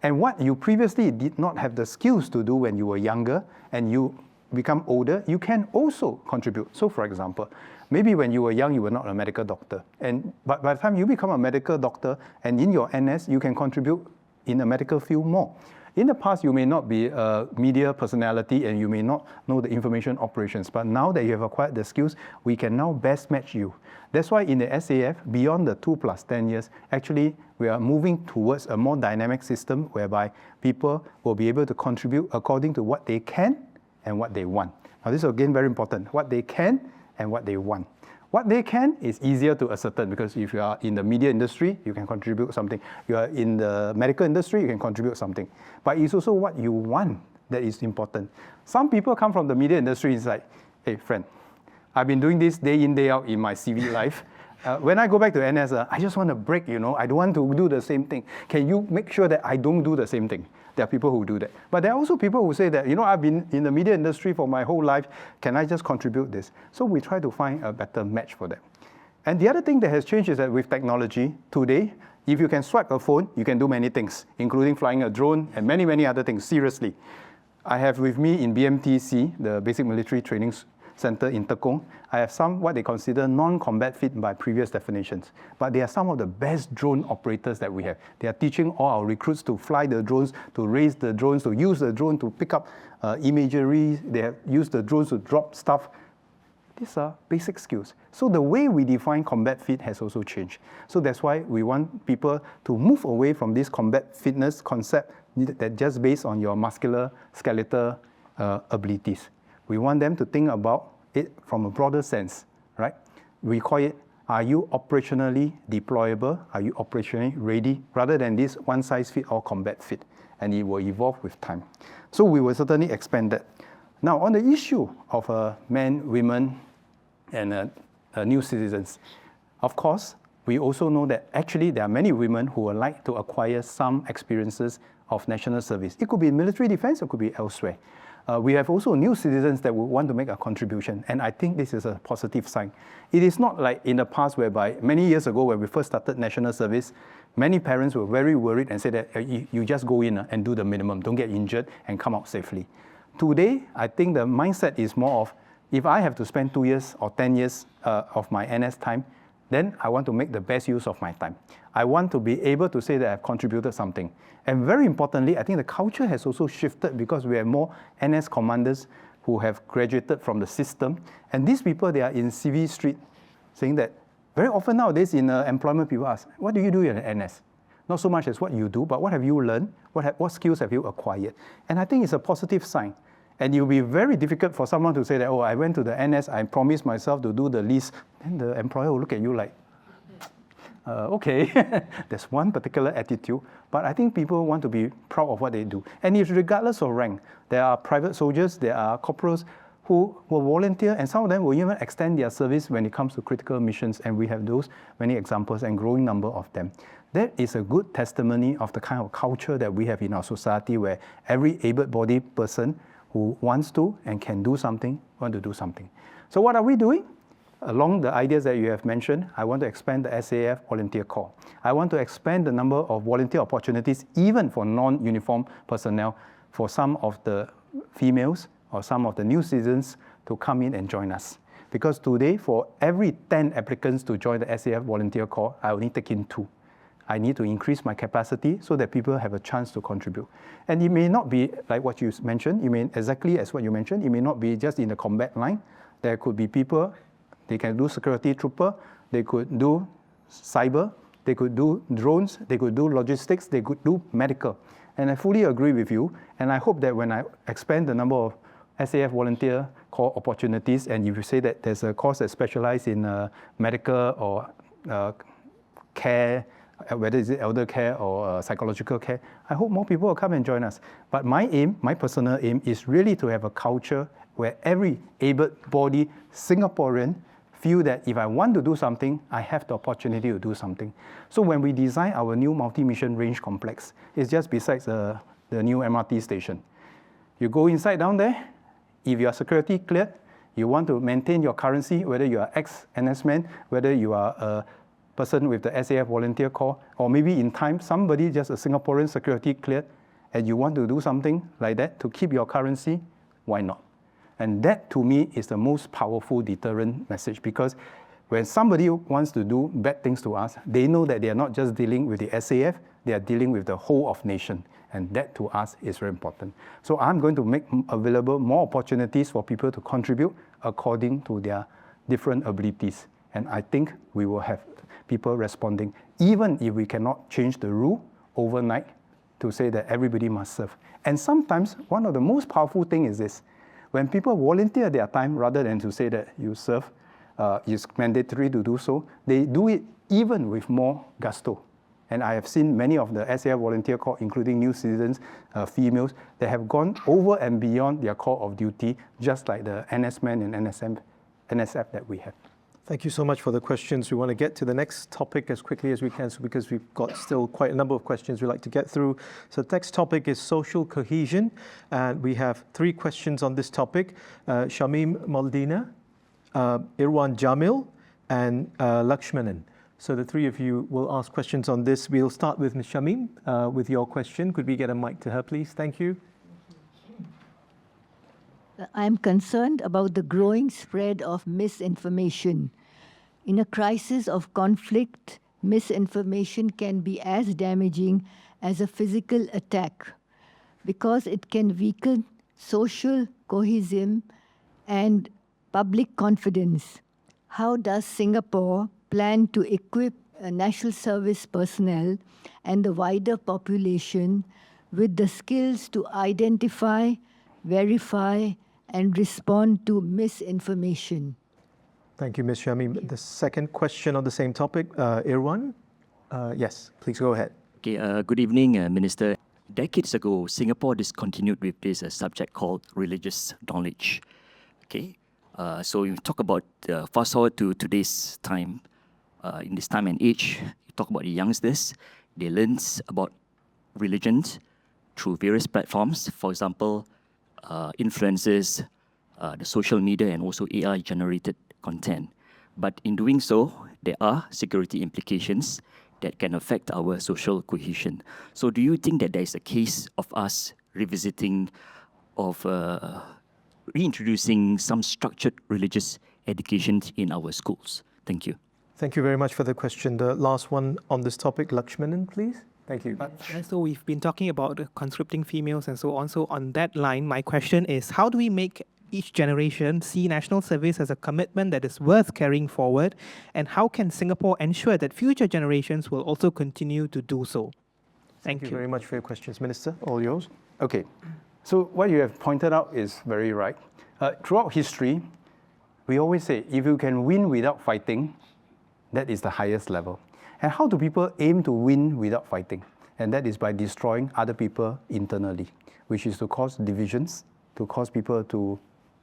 And what you previously did not have the skills to do when you were younger and you become older, you can also contribute. So for example, maybe when you were young, you were not a medical doctor. But by the time you become a medical doctor and in your NS, you can contribute in the medical field more. In the past, you may not be a media personality and you may not know the information operations, but now that you have acquired the skills, we can now best match you. That's why in the SAF, beyond the 2 + 10 years, actually we are moving towards a more dynamic system whereby people will be able to contribute according to what they can and what they want. Now this is again very important, what they can and what they want. What they can is easier to ascertain because if you are in the media industry, you can contribute something. You are in the medical industry, you can contribute something. But it's also what you want that is important. Some people come from the media industry, it's like, hey friend, I've been doing this day in, day out in my CV life. When I go back to NS, I just want a break, I don't want to do the same thing. Can you make sure that I don't do the same thing? There are people who do that. But there are also people who say that, I've been in the media industry for my whole life. Can I just contribute this? So we try to find a better match for them. And the other thing that has changed is that with technology, today, if you can swipe a phone, you can do many things, including flying a drone and many, many other things, seriously. I have with me in BMTC, the Basic Military Training Center in Tekong, I have some what they consider non-combat fit by previous definitions. But they are some of the best drone operators that we have. They are teaching all our recruits to fly the drones, to raise the drones, to use the drone to pick up imagery. They have used the drones to drop stuff. These are basic skills. So the way we define combat fit has also changed. So that's why we want people to move away from this combat fitness concept that just based on your muscular, skeletal abilities. We want them to think about it from a broader sense, right? We call it, are you operationally deployable? Are you operationally ready? Rather than this one size fit all combat fit. And it will evolve with time. So we will certainly expand that. Now, on the issue of men, women, and new citizens, of course, we also know that actually there are many women who would like to acquire some experiences of national service. It could be in military defense, it could be elsewhere. We have also new citizens that would want to make a contribution, and I think this is a positive sign. It is not like in the past whereby many years ago when we first started national service, many parents were very worried and said that you just go in and do the minimum, don't get injured and come out safely. Today, I think the mindset is more of, if I have to spend 2 years or 10 years of my NS time, then I want to make the best use of my time. I want to be able to say that I've contributed something. And very importantly, I think the culture has also shifted because we have more NS commanders who have graduated from the system. And these people, they are in CV street saying that very often nowadays in employment, people ask, what do you do in NS? Not so much as what you do, but what have you learned? What skills have you acquired? And I think it's a positive sign. And it will be very difficult for someone to say that, oh, I went to the NS, I promised myself to do the least. Then the employer will look at you like, okay, there's one particular attitude. But I think people want to be proud of what they do. And it's regardless of rank. There are private soldiers, there are corporals who will volunteer, and some of them will even extend their service when it comes to critical missions. And we have those many examples and growing number of them. That is a good testimony of the kind of culture that we have in our society, where every able-bodied person who wants to and can do something, want to do something. So what are we doing? Along the ideas that you have mentioned, I want to expand the SAF volunteer corps. I want to expand the number of volunteer opportunities, even for non-uniformed personnel, for some of the females or some of the new citizens to come in and join us. Because today, for every 10 applicants to join the SAF volunteer corps, I only take in 2. I need to increase my capacity so that people have a chance to contribute. And it may not be like what you mentioned, exactly as what you mentioned, it may not be just in the combat line. There could be people, they can do security trooper, they could do cyber, they could do drones, they could do logistics, they could do medical. And I fully agree with you, and I hope that when I expand the number of SAF volunteer corps opportunities, and if you say that there's a course that specializes in medical or care, whether it's elder care or psychological care, I hope more people will come and join us. But my aim, my personal aim, is really to have a culture where every able-bodied Singaporean feel that if I want to do something, I have the opportunity to do something. So when we design our new multi-mission range complex, it's just besides the new MRT station. You go inside down there, if you are security cleared, you want to maintain your currency, whether you are ex-NS man, whether you are a person with the SAF volunteer corps, or maybe in time, somebody just a Singaporean security cleared, and you want to do something like that to keep your currency, why not? And that, to me, is the most powerful deterrent message, because when somebody wants to do bad things to us, they know that they are not just dealing with the SAF, they are dealing with the whole of nation. And that, to us, is very important. So I'm going to make available more opportunities for people to contribute according to their different abilities. And I think we will have people responding, even if we cannot change the rule overnight to say that everybody must serve. And sometimes, one of the most powerful things is this. When people volunteer their time, rather than to say that you serve, it's mandatory to do so, they do it even with more gusto. And I have seen many of the SAF volunteer corps, including new citizens, females, that have gone over and beyond their call of duty, just like the NS men and NSF that we have. Thank you so much for the questions. We want to get to the next topic as quickly as we can, because we've got still quite a number of questions we'd like to get through. So the next topic is social cohesion, and we have 3 questions on this topic. Shamim Maldina, Irwan Jamil, and Lakshmanan. So the 3 of you will ask questions on this. We'll start with Ms. Shamim with your question. Could we get a mic to her, please? Thank you. I'm concerned about the growing spread of misinformation. In a crisis of conflict, misinformation can be as damaging as a physical attack because it can weaken social cohesion and public confidence. How does Singapore plan to equip national service personnel and the wider population with the skills to identify, verify, and respond to misinformation? Thank you, Ms. Shamim. The second question on the same topic, Irwan. Yes, please go ahead. Okay, good evening, Minister. Decades ago, Singapore discontinued with this subject called religious knowledge. Okay, so you talk about fast forward to today's time. In this time and age, you talk about the youngsters. They learn about religions through various platforms. For example, influences, the social media, and also AI-generated content. But in doing so, there are security implications that can affect our social cohesion. So do you think that there is a case of us revisiting, of reintroducing some structured religious education in our schools? Thank you. Thank you very much for the question. The last one on this topic, Lakshmanan, please. Thank you. So we've been talking about conscripting females and so on. So on that line, my question is, how do we make each generation see national service as a commitment that is worth carrying forward? And how can Singapore ensure that future generations will also continue to do so? Thank you very much for your questions. Minister, all yours. Okay, so what you have pointed out is very right. Throughout history, we always say, if you can win without fighting, that is the highest level. And how do people aim to win without fighting? And that is by destroying other people internally, which is to cause divisions, to cause people to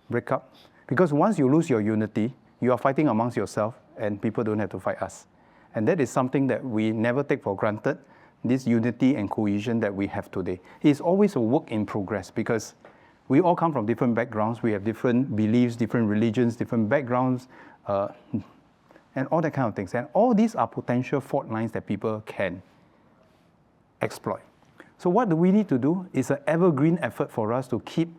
break up. Because once you lose your unity, you are fighting amongst yourself and people don't have to fight us. And that is something that we never take for granted, this unity and cohesion that we have today. It's always a work in progress because we all come from different backgrounds. We have different beliefs, different religions, different backgrounds, and all that kind of things. And all these are potential fault lines that people can exploit. So what do we need to do is an evergreen effort for us to keep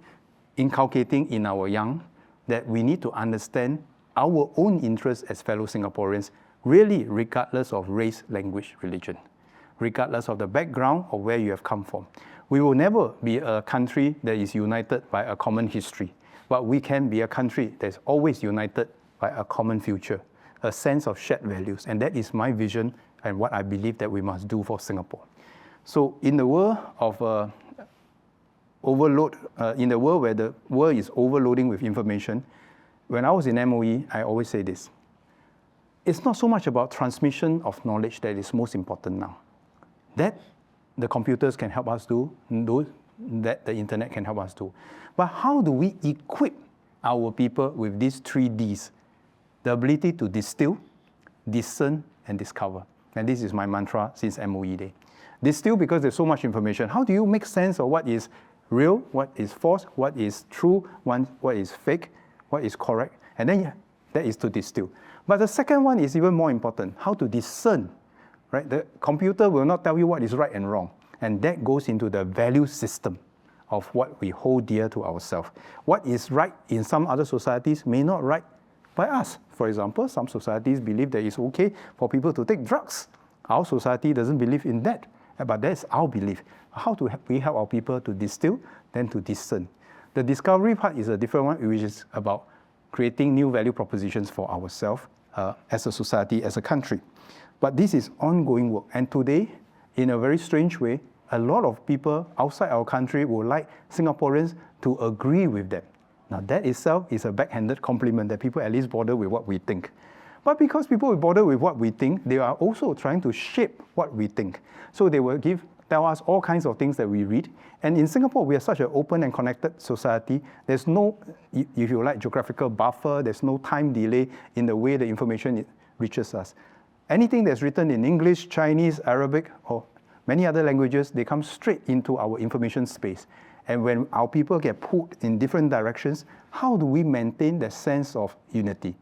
inculcating in our young that we need to understand our own interests as fellow Singaporeans, really regardless of race, language, religion, regardless of the background or where you have come from. We will never be a country that is united by a common history, but we can be a country that is always united by a common future, a sense of shared values. And that is my vision and what I believe that we must do for Singapore. So in the world of overload, in the world where the world is overloading with information, when I was in MOE, I always say this. It's not so much about transmission of knowledge that is most important now. That the computers can help us do, that the internet can help us do. But how do we equip our people with these 3 Ds? The ability to distill, discern, and discover. And this is my mantra since MOE day. Distill because there's so much information. How do you make sense of what is real, what is false, what is true, what is fake, what is correct? And then that is to distill. But the second one is even more important, how to discern. Right? The computer will not tell you what is right and wrong. And that goes into the value system of what we hold dear to ourselves. What is right in some other societies may not right by us. For example, some societies believe that it's okay for people to take drugs. Our society doesn't believe in that, but that's our belief. How do we help our people to distill, then to discern? The discovery part is a different one, which is about creating new value propositions for ourselves as a society, as a country. But this is ongoing work. And today, in a very strange way, a lot of people outside our country would like Singaporeans to agree with them. Now that itself is a backhanded compliment that people at least bother with what we think. But because people will bother with what we think, they are also trying to shape what we think. So they will tell us all kinds of things that we read. And in Singapore, we are such an open and connected society. There's no, if you like, geographical buffer. There's no time delay in the way the information reaches us. Anything that's written in English, Chinese, Arabic, or many other languages, they come straight into our information space. And when our people get pulled in different directions, how do we maintain that sense of unity?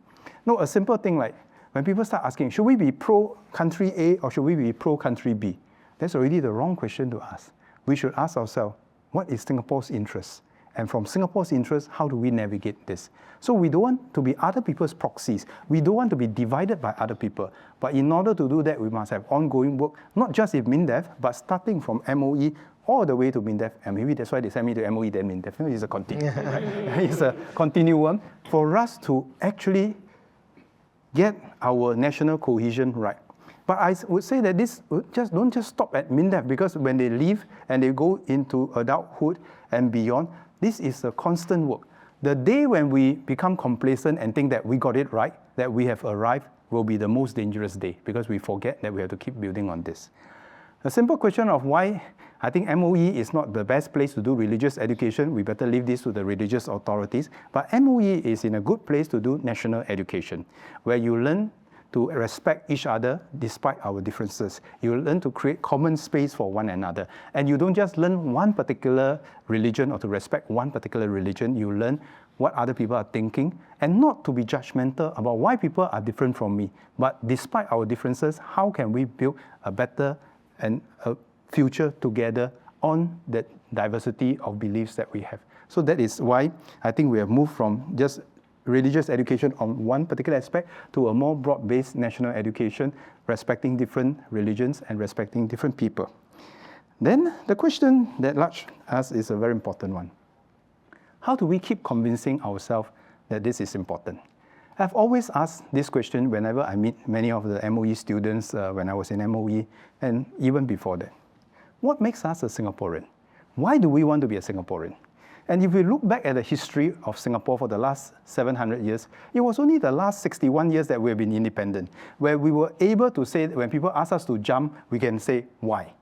No, a simple thing like when people start asking, should we be pro-country A or should we be pro-country B? That's already the wrong question to ask. We should ask ourselves, what is Singapore's interest? And from Singapore's interest, how do we navigate this? So we don't want to be other people's proxies. We don't want to be divided by other people. But in order to do that, we must have ongoing work, not just in MINDEF, but starting from MOE all the way to MINDEF. And maybe that's why they sent me to MOE, then MINDEF. It's a continuum. It's a continuum for us to actually get our national cohesion right. But I would say that this don't just stop at MINDEF, because when they leave and they go into adulthood and beyond, this is a constant work. The day when we become complacent and think that we got it right, that we have arrived, will be the most dangerous day, because we forget that we have to keep building on this. A simple question of why I think MOE is not the best place to do religious education. We better leave this to the religious authorities. But MOE is in a good place to do national education, where you learn to respect each other despite our differences. You learn to create common space for one another. And you don't just learn one particular religion or to respect one particular religion. You learn what other people are thinking, and not to be judgmental about why people are different from me. But despite our differences, how can we build a better and a future together on that diversity of beliefs that we have? So that is why I think we have moved from just religious education on one particular aspect to a more broad-based national education, respecting different religions and respecting different people. Then the question that Laj asked is a very important one. How do we keep convincing ourselves that this is important? I've always asked this question whenever I meet many of the MOE students when I was in MOE, and even before that. What makes us a Singaporean? Why do we want to be a Singaporean? And if we look back at the history of Singapore for the last 700 years, it was only the last 61 years that we've been independent, where we were able to say, when people ask us to jump, we can say, why?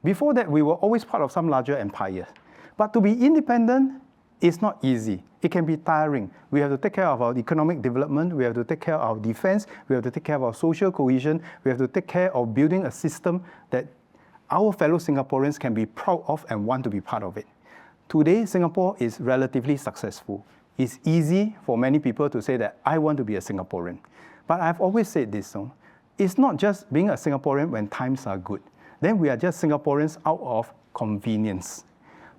Before that, we were always part of some larger empire. But to be independent is not easy. It can be tiring. We have to take care of our economic development. We have to take care of our defense. We have to take care of our social cohesion. We have to take care of building a system that our fellow Singaporeans can be proud of and want to be part of it. Today, Singapore is relatively successful. It's easy for many people to say that I want to be a Singaporean. But I've always said this, it's not just being a Singaporean when times are good. Then we are just Singaporeans out of convenience.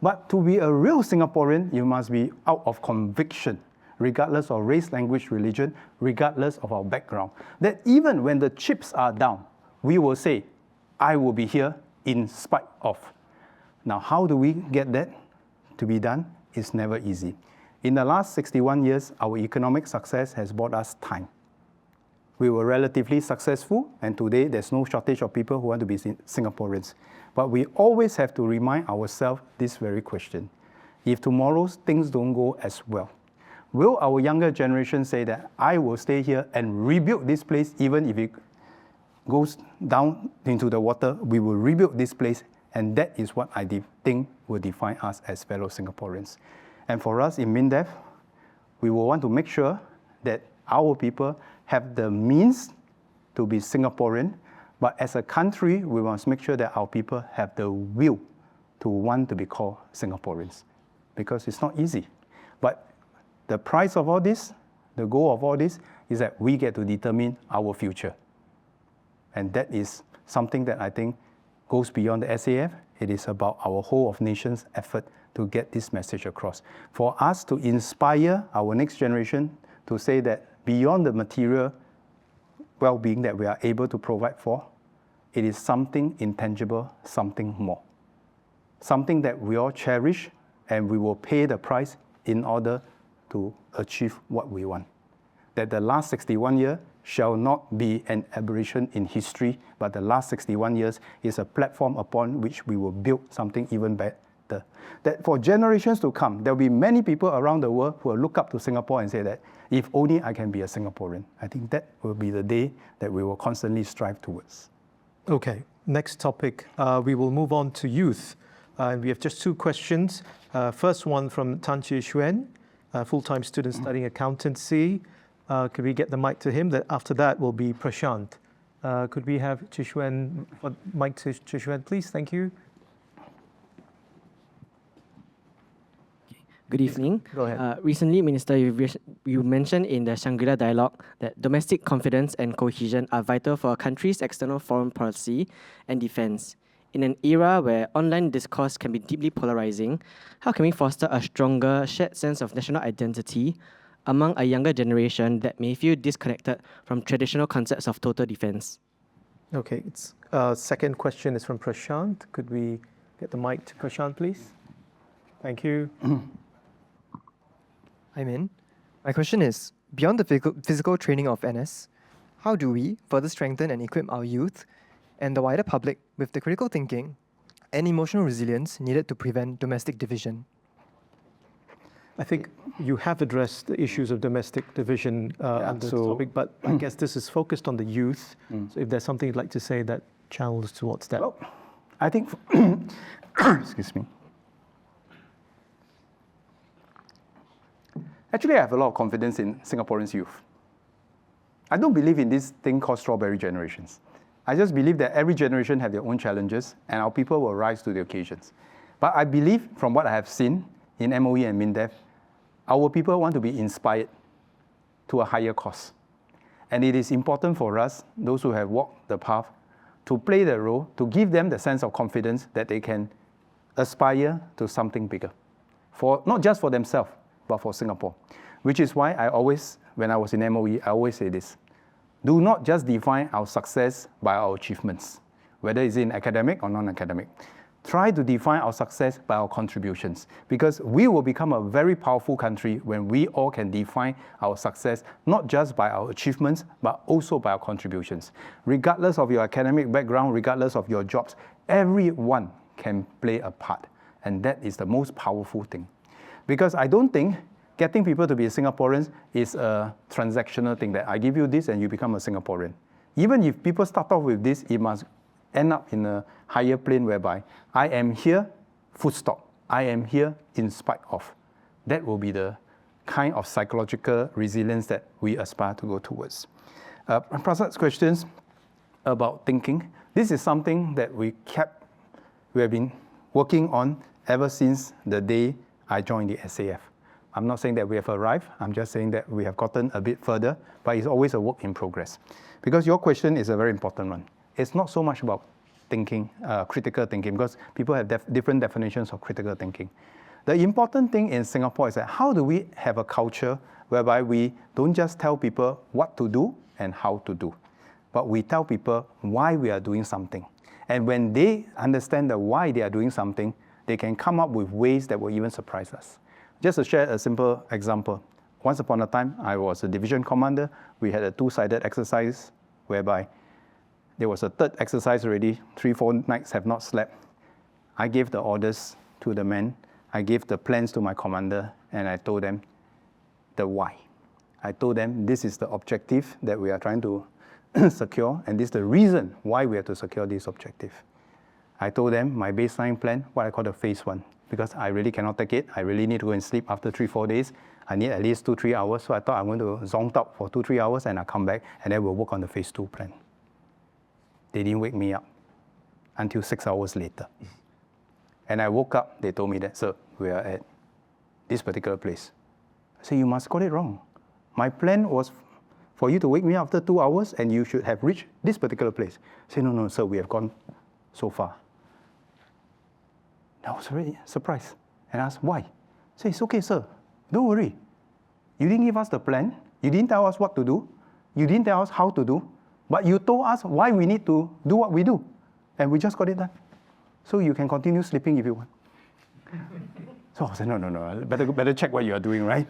But to be a real Singaporean, you must be out of conviction, regardless of race, language, religion, regardless of our background. That even when the chips are down, we will say, I will be here in spite of. Now, how do we get that to be done? It's never easy. In the last 61 years, our economic success has bought us time. We were relatively successful, and today there's no shortage of people who want to be Singaporeans. But we always have to remind ourselves this very question. If tomorrow's things don't go as well, will our younger generation say that I will stay here and rebuild this place even if it goes down into the water? We will rebuild this place, and that is what I think will define us as fellow Singaporeans. And for us in MINDEF, we will want to make sure that our people have the means to be Singaporean, but as a country, we must make sure that our people have the will to want to be called Singaporeans, because it's not easy. But the price of all this, the goal of all this, is that we get to determine our future. And that is something that I think goes beyond the SAF. It is about our whole of nation's effort to get this message across. For us to inspire our next generation to say that beyond the material well-being that we are able to provide for, it is something intangible, something more. Something that we all cherish, and we will pay the price in order to achieve what we want. That the last 61 years shall not be an aberration in history, but the last 61 years is a platform upon which we will build something even better. That for generations to come, there will be many people around the world who will look up to Singapore and say that, if only I can be a Singaporean. I think that will be the day that we will constantly strive towards. Okay, next topic. We will move on to youth. And we have just two questions. First one from Tan Chi Xuan, full-time student studying accountancy. Could we get the mic to him? After that will be Prashant. Could we have Chi Xuan, mic to Chi Xuan, please? Thank you. Good evening. Go ahead. Recently, Minister, you mentioned in the Shangri-La Dialogue that domestic confidence and cohesion are vital for a country's external foreign policy and defense. In an era where online discourse can be deeply polarizing, how can we foster a stronger shared sense of national identity among a younger generation that may feel disconnected from traditional concepts of total defense? Okay, second question is from Prashant. Could we get the mic to Prashant, please? Thank you. Hi, Min. My question is, beyond the physical training of NS, how do we further strengthen and equip our youth and the wider public with the critical thinking and emotional resilience needed to prevent domestic division? I think you have addressed the issues of domestic division on this topic, but I guess this is focused on the youth. So if there's something you'd like to say that channels towards that. Well, I think, excuse me. Actually, I have a lot of confidence in Singaporeans' youth. I don't believe in this thing called strawberry generations. I just believe that every generation have their own challenges, and our people will rise to the occasions. But I believe, from what I have seen in MOE and MINDEF, our people want to be inspired to a higher cause. And it is important for us, those who have walked the path, to play the role, to give them the sense of confidence that they can aspire to something bigger. Not just for themselves, but for Singapore. Which is why I always, when I was in MOE, I always say this. Do not just define our success by our achievements, whether it's in academic or non-academic. try to define our success by our contributions, because we will become a very powerful country when we all can define our success not just by our achievements but also by our contributions. Regardless of your academic background, regardless of your jobs, everyone can play a part, and that is the most powerful thing. Because I don't think getting people to be Singaporeans is a transactional thing that I give you this and you become a Singaporean. Even if people start off with this, it must end up in a higher plane whereby I am here, full stop. I am here in spite of. That will be the kind of psychological resilience that we aspire to go towards. Prasad's questions about thinking. This is something that we have been working on ever since the day I joined the SAF. I'm not saying that we have arrived, I'm just saying that we have gotten a bit further, but it's always a work in progress. Because your question is a very important one. It's not so much about thinking, critical thinking, because people have different definitions of critical thinking. The important thing in Singapore is that how do we have a culture whereby we don't just tell people what to do and how to do, but we tell people why we are doing something. And when they understand the why they are doing something, they can come up with ways that will even surprise us. Just to share a simple example. Once upon a time, I was a division commander. We had a two-sided exercise whereby there was a third exercise already. 3-4 nights have not slept. I gave the orders to the men. I gave the plans to my commander, and I told them the why. I told them this is the objective that we are trying to secure, and this is the reason why we have to secure this objective. I told them my baseline plan, what I call the phase 1, because I really cannot take it. I really need to go and sleep after 3-4 days. I need at least 2-3 hours, so I thought I'm going to zone out for 2-3 hours, and I'll come back, and then we'll work on the phase 2 plan. They didn't wake me up until 6 hours later. And I woke up, they told me that, sir, we are at this particular place. I said, you must got it wrong. My plan was for you to wake me up after 2 hours and you should have reached this particular place. I said, no, sir, we have gone so far. I was really surprised and asked, why? I said, it's okay, sir, don't worry. You didn't give us the plan, you didn't tell us what to do, you didn't tell us how to do, but you told us why we need to do what we do, and we just got it done. So you can continue sleeping if you want. So I said, no, better check what you are doing, right?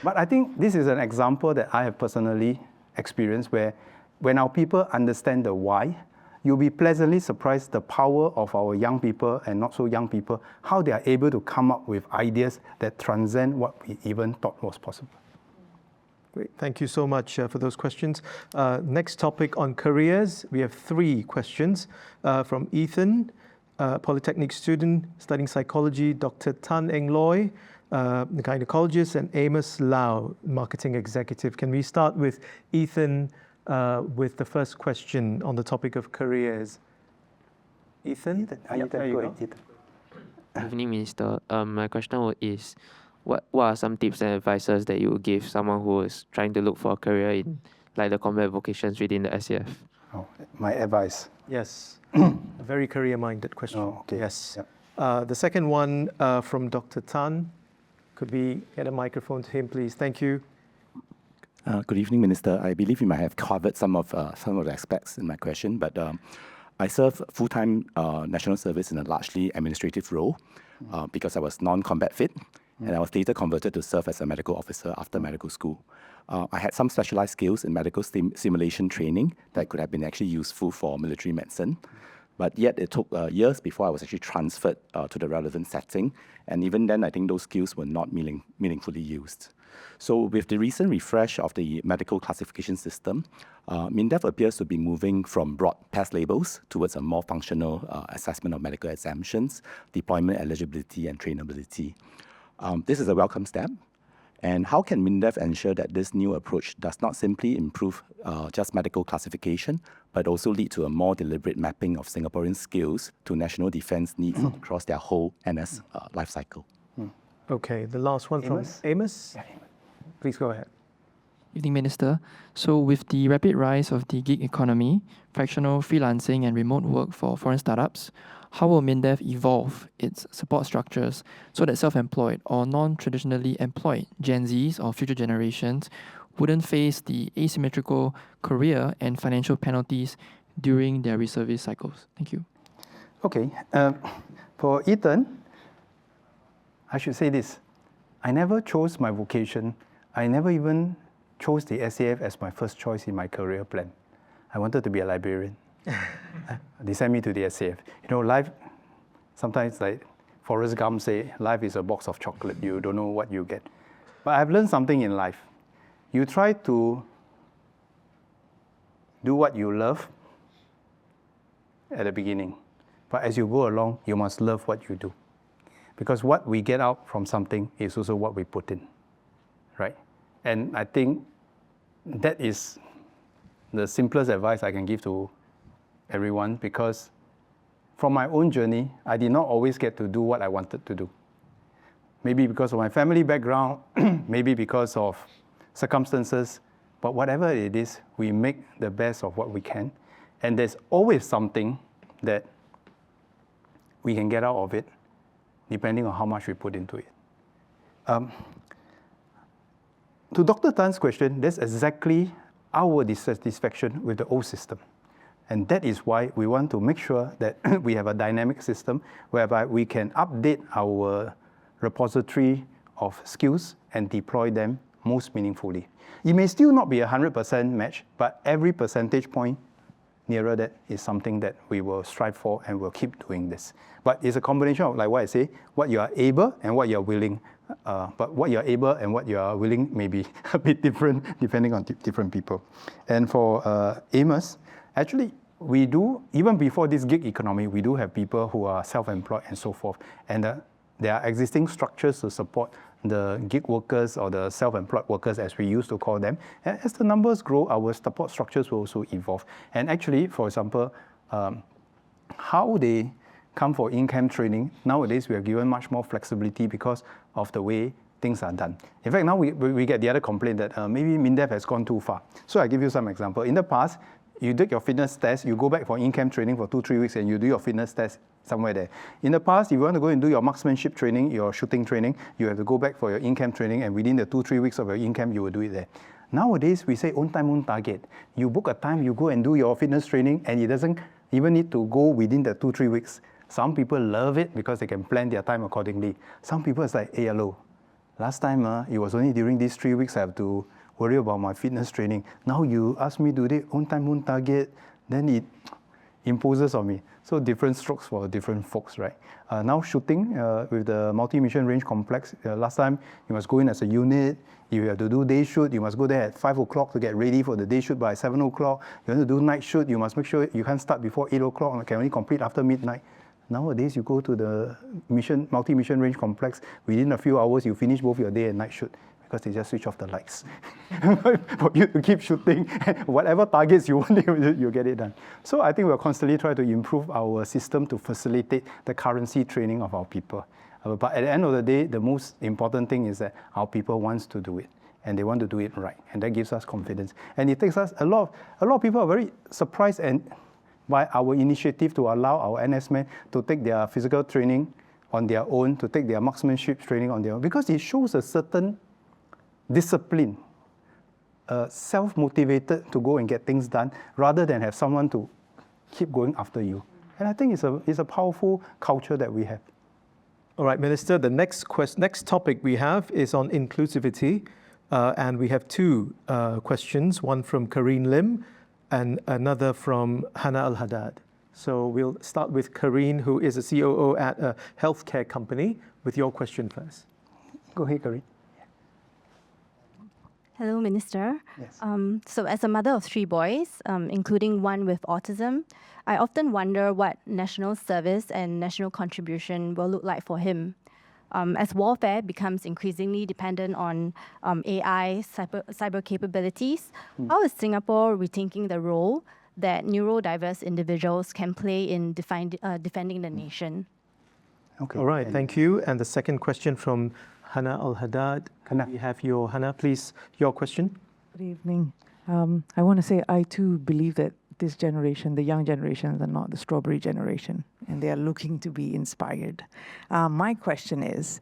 But I think this is an example that I have personally experienced where when our people understand the why, you'll be pleasantly surprised the power of our young people and not so young people, how they are able to come up with ideas that transcend what we even thought was possible. Great, thank you so much for those questions. Next topic on careers, we have 3 questions from Ethan, Polytechnic student studying psychology, Dr. Tan Eng Loy, the gynecologist, and Amos Lau, marketing executive. Can we start with Ethan with the first question on the topic of careers? Ethan? Good evening, Minister. My question is, what are some tips and advices that you would give someone who is trying to look for a career in like the combat vocations within the SAF? Oh, my advice. Yes, a very career-minded question. Oh, okay. Yes. Yep. The second one from Dr. Tan. Could we get a microphone to him, please? Thank you. Good evening, Minister. I believe you might have covered some of the aspects in my question, but I serve full-time national service in a largely administrative role because I was non-combat fit, and I was later converted to serve as a medical officer after medical school. I had some specialized skills in medical simulation training that could have been actually useful for military medicine, but yet it took years before I was actually transferred to the relevant setting, and even then I think those skills were not meaningfully used. So with the recent refresh of the medical classification system, MINDEF appears to be moving from broad PAS labels towards a more functional assessment of medical exemptions, deployment eligibility, and trainability. This is a welcome step. And how can MINDEF ensure that this new approach does not simply improve just medical classification, but also lead to a more deliberate mapping of Singaporean skills to national defense needs across their whole NS life cycle? Okay, the last one from Amos. Yeah. Please go ahead. Evening, Minister. So with the rapid rise of the gig economy, fractional freelancing and remote work for foreign startups, how will MINDEF evolve its support structures so that self-employed or non-traditionally employed Gen Zs or future generations wouldn't face the asymmetrical career and financial penalties during their reservist cycles? Thank you. Okay. For Ethan, I should say this. I never chose my vocation. I never even chose the SAF as my first choice in my career plan. I wanted to be a librarian. They sent me to the SAF. You know, life, sometimes like Forrest Gump say, life is a box of chocolate. You don't know what you get. But I've learned something in life. You try to do what you love at the beginning. But as you go along, you must love what you do. Because what we get out from something is also what we put in, right? And I think that is the simplest advice I can give to everyone, because from my own journey, I did not always get to do what I wanted to do. Maybe because of my family background, maybe because of circumstances, but whatever it is, we make the best of what we can. And there's always something that we can get out of it, depending on how much we put into it. To Dr. Tan's question, that's exactly our dissatisfaction with the old system. And that is why we want to make sure that we have a dynamic system whereby we can update our repository of skills and deploy them most meaningfully. It may still not be a 100% match, but every percentage point nearer that is something that we will strive for, and we'll keep doing this. But it's a combination of, like what I say, what you are able and what you're willing. But what you're able and what you are willing may be a bit different depending on different people. And for Amos, actually, we do, even before this gig economy, we do have people who are self-employed and so forth. And there are existing structures to support the gig workers or the self-employed workers, as we used to call them. And as the numbers grow, our support structures will also evolve. And actually, for example, how they come for in-camp training, nowadays we are given much more flexibility because of the way things are done. In fact, now we get the other complaint that maybe MINDEF has gone too far. So I give you some example. In the past, you take your fitness test, you go back for in-camp training for 2-3 weeks, and you do your fitness test somewhere there. In the past, if you want to go and do your marksmanship training, your shooting training, you have to go back for your in-camp training, and within the 2-3 weeks of your in-camp, you will do it there. Nowadays, we say own time, own target. You book a time, you go and do your fitness training, and it doesn't even need to go within the 2-3 weeks. Some people love it because they can plan their time accordingly. Some people it's like, hey, hello, last time it was only during these 3 weeks I have to worry about my fitness training. Now you ask me to do own time, own target, then it imposes on me. So different strokes for different folks, right? Now shooting with the multi-mission range complex, last time you must go in as a unit. If you have to do day shoot, you must go there at 5 o'clock to get ready for the day shoot by 7 o'clock. You want to do night shoot, you must make sure you can't start before 8 o'clock and can only complete after midnight. Nowadays, you go to the multi-mission range complex, within a few hours, you finish both your day and night shoot because they just switch off the lights for you to keep shooting. Whatever targets you want, you get it done. So I think we're constantly trying to improve our system to facilitate the currency training of our people. But at the end of the day, the most important thing is that our people want to do it, and they want to do it right, and that gives us confidence. And it takes us a lot of people are very surprised and by our initiative to allow our NS men to take their physical training on their own, to take their marksmanship training on their own, because it shows a certain discipline, self-motivated to go and get things done, rather than have someone to keep going after you. And I think it's a powerful culture that we have. All right, Minister, the next topic we have is on inclusivity, and we have two questions, one from Karine Lim, and another from Hannah Al-Haddad. So we'll start with Karine, who is a COO at a healthcare company, with your question first. Go ahead, Karine. Hello, Minister. Yes. So as a mother of 3 boys, including one with autism, I often wonder what national service and national contribution will look like for him. As warfare becomes increasingly dependent on AI, cyber capabilities, how is Singapore rethinking the role that neurodiverse individuals can play in defending the nation? Okay. All right, thank you. And the second question from Hannah Al-Haddad. Can we have your, Hannah, please, your question? Good evening. I want to say I too believe that this generation, the young generations, are not the strawberry generation, and they are looking to be inspired. My question is,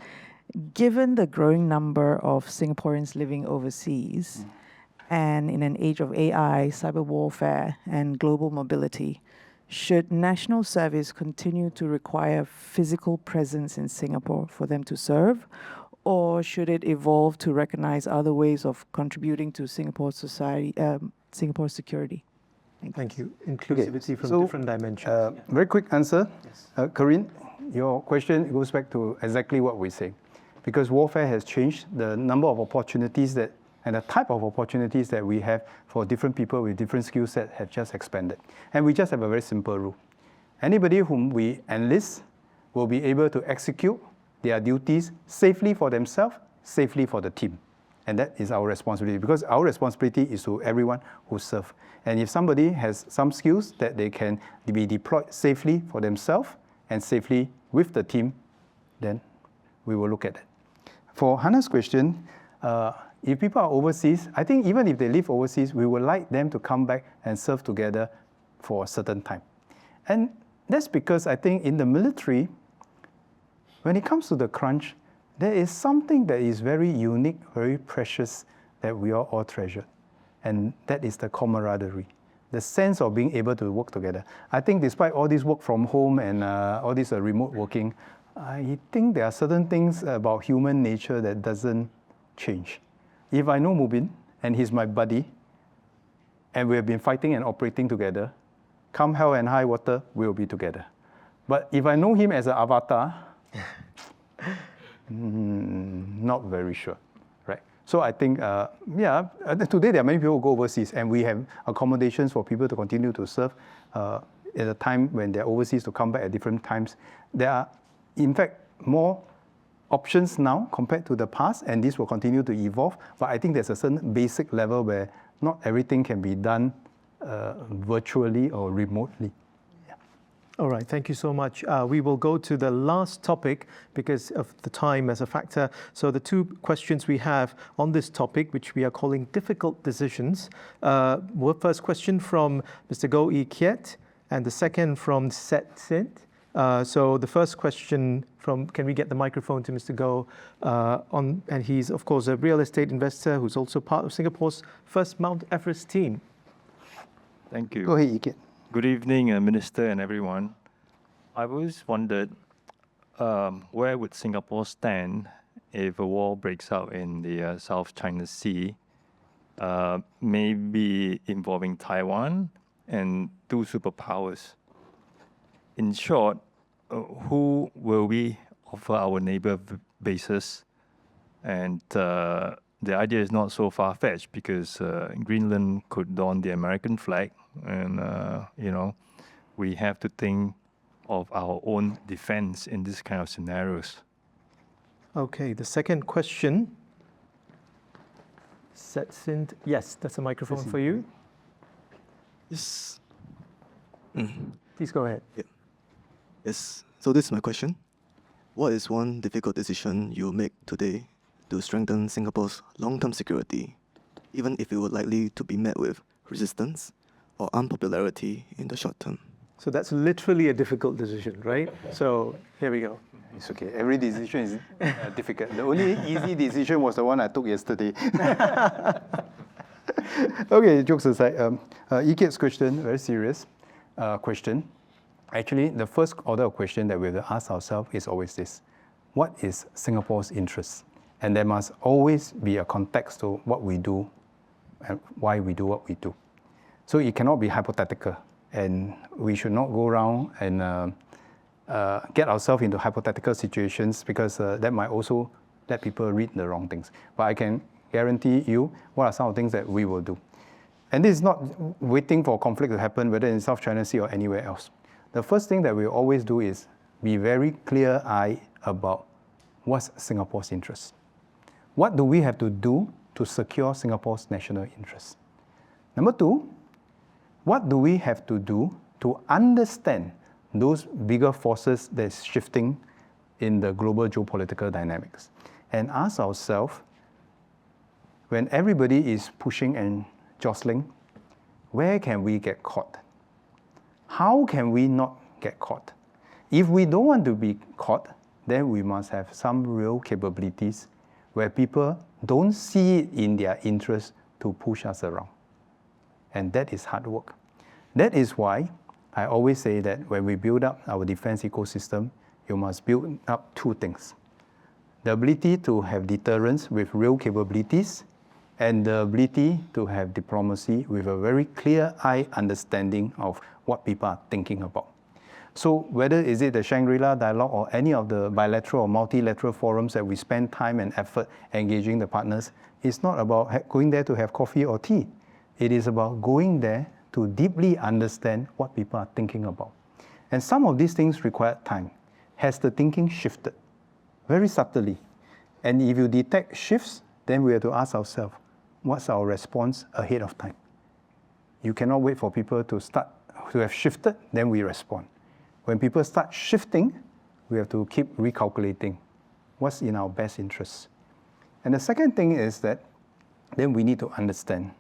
given the growing number of Singaporeans living overseas, and in an age of AI, cyber warfare, and global mobility, should national service continue to require physical presence in Singapore for them to serve, or should it evolve to recognize other ways of contributing to Singapore's society, Singapore's security? Thank you. Inclusivity from different dimensions. Very quick answer. Corinne, your question goes back to exactly what we say. Because warfare has changed, the number of opportunities that and the type of opportunities that we have for different people with different skill sets have just expanded. And we just have a very simple rule. Anybody whom we enlist will be able to execute their duties safely for themselves, safely for the team. And that is our responsibility, because our responsibility is to everyone who serves. And if somebody has some skills that they can be deployed safely for themselves and safely with the team, then we will look at it. For Hannah's question, if people are overseas, I think even if they live overseas, we would like them to come back and serve together for a certain time. And that's because I think in the military, when it comes to the crunch, there is something that is very unique, very precious that we all treasure. And that is the camaraderie, the sense of being able to work together. I think despite all this work from home and all this remote working, I think there are certain things about human nature that doesn't change. If I know Mubin and he's my buddy, and we have been fighting and operating together, come hell and high water, we'll be together. But if I know him as an avatar, not very sure, right? So I think, today there are many people who go overseas, and we have accommodations for people to continue to serve at a time when they're overseas to come back at different times. There are, in fact, more options now compared to the past, and this will continue to evolve. But I think there's a certain basic level where not everything can be done virtually or remotely. All right, thank you so much. We will go to the last topic because of the time as a factor. So the two questions we have on this topic, which we are calling difficult decisions, first question from Mr. Goh Ee Kiet, and the second from Set Sint. So the first question from, can we get the microphone to Mr. Goh? And he's, of course, a real estate investor who's also part of Singapore's first Mount Everest team. Thank you. Go ahead, Ikit. Good evening, Minister and everyone. I've always wondered where would Singapore stand if a war breaks out in the South China Sea, maybe involving Taiwan and two superpowers. In short, who will we offer our neighbor bases? And the idea is not so far-fetched because Greenland could don the American flag, and we have to think of our own defense in this kind of scenarios. Okay, the second question. Sint, yes, that's a microphone for you. Yes. Please go ahead. Yeah. Yes, so this is my question. What is one difficult decision you make today to strengthen Singapore's long-term security, even if it would likely to be met with resistance or unpopularity in the short term? So that's literally a difficult decision, right? So here we go. It's okay. Every decision is difficult. The only easy decision was the one I took yesterday. Okay, jokes aside. Ikit's question, very serious question. Actually, the first order of question that we have to ask ourselves is always this: what is Singapore's interest? And there must always be a context to what we do and why we do what we do. So it cannot be hypothetical, and we should not go around and get ourselves into hypothetical situations, because that might also let people read the wrong things. But I can guarantee you what are some of the things that we will do. And this is not waiting for conflict to happen, whether in South China Sea or anywhere else. The first thing that we always do is be very clear-eyed about what's Singapore's interest. What do we have to do to secure Singapore's national interest? Number two, what do we have to do to understand those bigger forces that's shifting in the global geopolitical dynamics? And ask ourselves, when everybody is pushing and jostling, where can we get caught? How can we not get caught? If we don't want to be caught, then we must have some real capabilities where people don't see it in their interest to push us around. And that is hard work. That is why I always say that when we build up our defense ecosystem, you must build up two things. The ability to have deterrence with real capabilities and the ability to have diplomacy with a very clear-eye understanding of what people are thinking about. So whether is it the Shangri-La dialogue or any of the bilateral or multilateral forums that we spend time and effort engaging the partners, it's not about going there to have coffee or tea. It is about going there to deeply understand what people are thinking about. And some of these things require time. Has the thinking shifted? Very subtly. And if you detect shifts, then we have to ask ourselves, what's our response ahead of time? You cannot wait for people to have shifted, then we respond. When people start shifting, we have to keep recalculating what's in our best interest. And the second thing is that then we need to understand,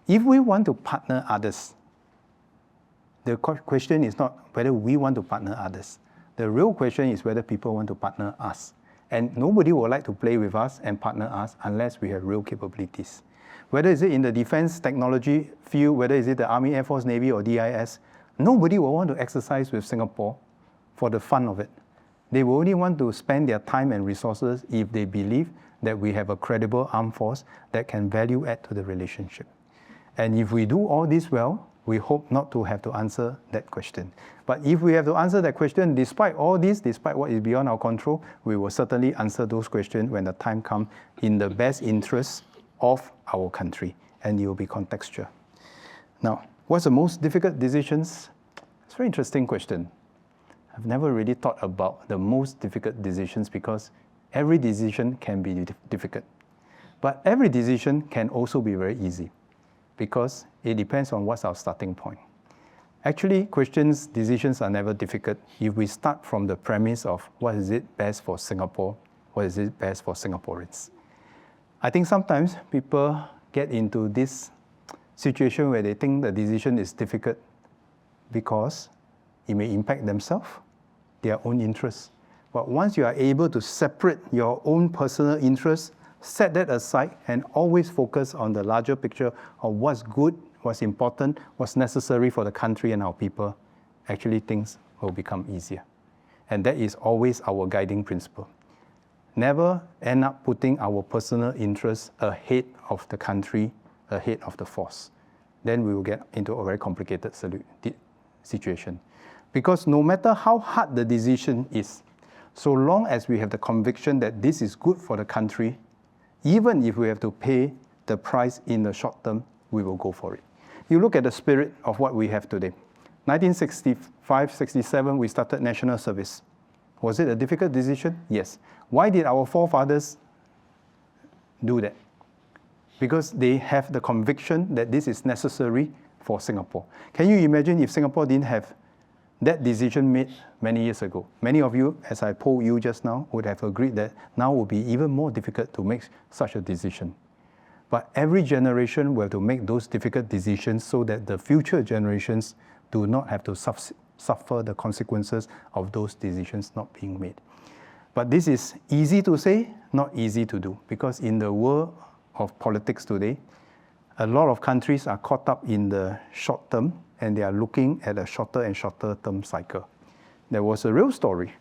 if we want to partner others, the question is not whether we want to partner others. The real question is whether people want to partner us. And nobody would like to play with us and partner us unless we have real capabilities. Whether is it in the defense technology field, whether is it the Army, Air Force, Navy, or DIS, nobody will want to exercise with Singapore for the fun of it. They will only want to spend their time and resources if they believe that we have a credible armed force that can value add to the relationship. And if we do all this well, we hope not to have to answer that question. But if we have to answer that question, despite all this, despite what is beyond our control, we will certainly answer those questions when the time comes in the best interest of our country, and it will be contextual. Now, what's the most difficult decisions? It's a very interesting question. I've never really thought about the most difficult decisions because every decision can be difficult. But every decision can also be very easy because it depends on what's our starting point. Actually, decisions are never difficult if we start from the premise of what is it best for Singapore, what is it best for Singaporeans. I think sometimes people get into this situation where they think the decision is difficult because it may impact themselves, their own interests. But once you are able to separate your own personal interests, set that aside and always focus on the larger picture of what's good, what's important, what's necessary for the country and our people, actually things will become easier. And that is always our guiding principle. Never end up putting our personal interests ahead of the country, ahead of the force. Then we will get into a very complicated situation. Because no matter how hard the decision is, so long as we have the conviction that this is good for the country, even if we have to pay the price in the short term, we will go for it. You look at the spirit of what we have today. 1965, 67, we started national service. Was it a difficult decision? Yes. Why did our forefathers do that? Because they have the conviction that this is necessary for Singapore. Can you imagine if Singapore didn't have that decision made many years ago? Many of you, as I polled you just now, would have agreed that now will be even more difficult to make such a decision. But every generation will have to make those difficult decisions so that the future generations do not have to suffer the consequences of those decisions not being made. But this is easy to say, not easy to do, because in the world of politics today, a lot of countries are caught up in the short term and they are looking at a shorter and shorter term cycle. There was a real story.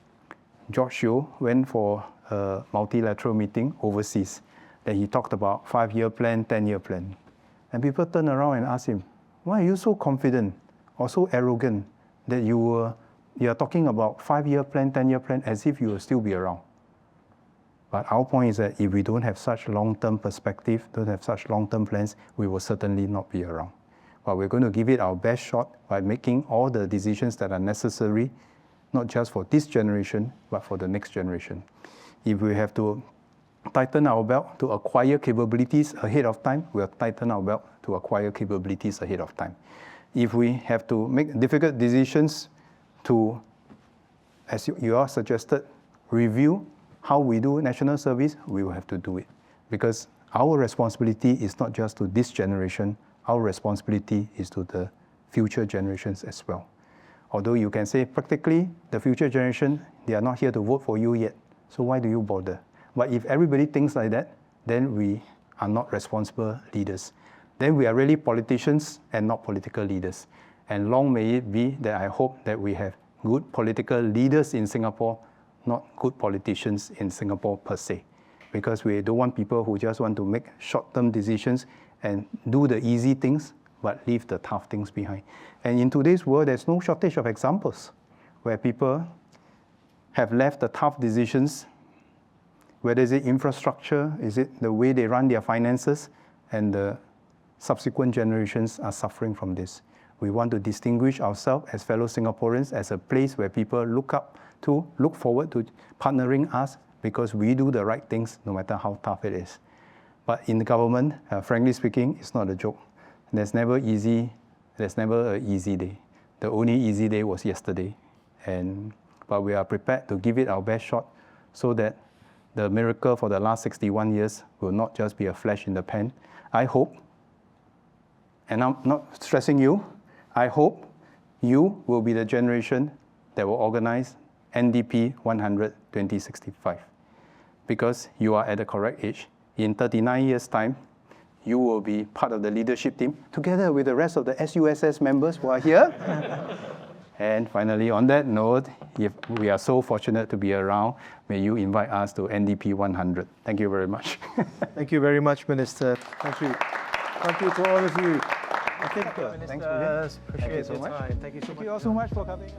George Yeo went for a multilateral meeting overseas. Then he talked about 5-year plan, 10-year plan. And people turned around and asked him, why are you so confident or so arrogant that you are talking about 5-year plan, 10-year plan as if you will still be around? But our point is that if we don't have such long-term perspective, don't have such long-term plans, we will certainly not be around. But we're going to give it our best shot by making all the decisions that are necessary, not just for this generation, but for the next generation. If we have to tighten our belt to acquire capabilities ahead of time, we'll tighten our belt to acquire capabilities ahead of time. If we have to make difficult decisions to, as you are suggested, review how we do national service, we will have to do it. Because our responsibility is not just to this generation, our responsibility is to the future generations as well. Although you can say practically, the future generation, they are not here to vote for you yet, so why do you bother? But if everybody thinks like that, then we are not responsible leaders. Then we are really politicians and not political leaders. And long may it be that I hope that we have good political leaders in Singapore, not good politicians in Singapore per se. Because we don't want people who just want to make short-term decisions and do the easy things, but leave the tough things behind. And in today's world, there's no shortage of examples where people have left the tough decisions, whether it's infrastructure, is it the way they run their finances, and the subsequent generations are suffering from this. We want to distinguish ourselves as fellow Singaporeans as a place where people look forward to partnering us because we do the right things no matter how tough it is. But in the government, frankly speaking, it's not a joke. There's never an easy day. The only easy day was yesterday. But we are prepared to give it our best shot so that the miracle for the last 61 years will not just be a flash in the pan. I hope, and I'm not stressing you, I hope you will be the generation that will organize NDP 100 2065. Because you are at the correct age. In 39 years' time, you will be part of the leadership team together with the rest of the SUSS members who are here. And finally, on that note, if we are so fortunate to be around, may you invite us to NDP 100. Thank you very much. Thank you very much, Minister. Thank you. Thank you to all of you. I think, Thanks, Mubin. appreciate Thank you so your much. time. Thank you so much. Thank you all so much for coming.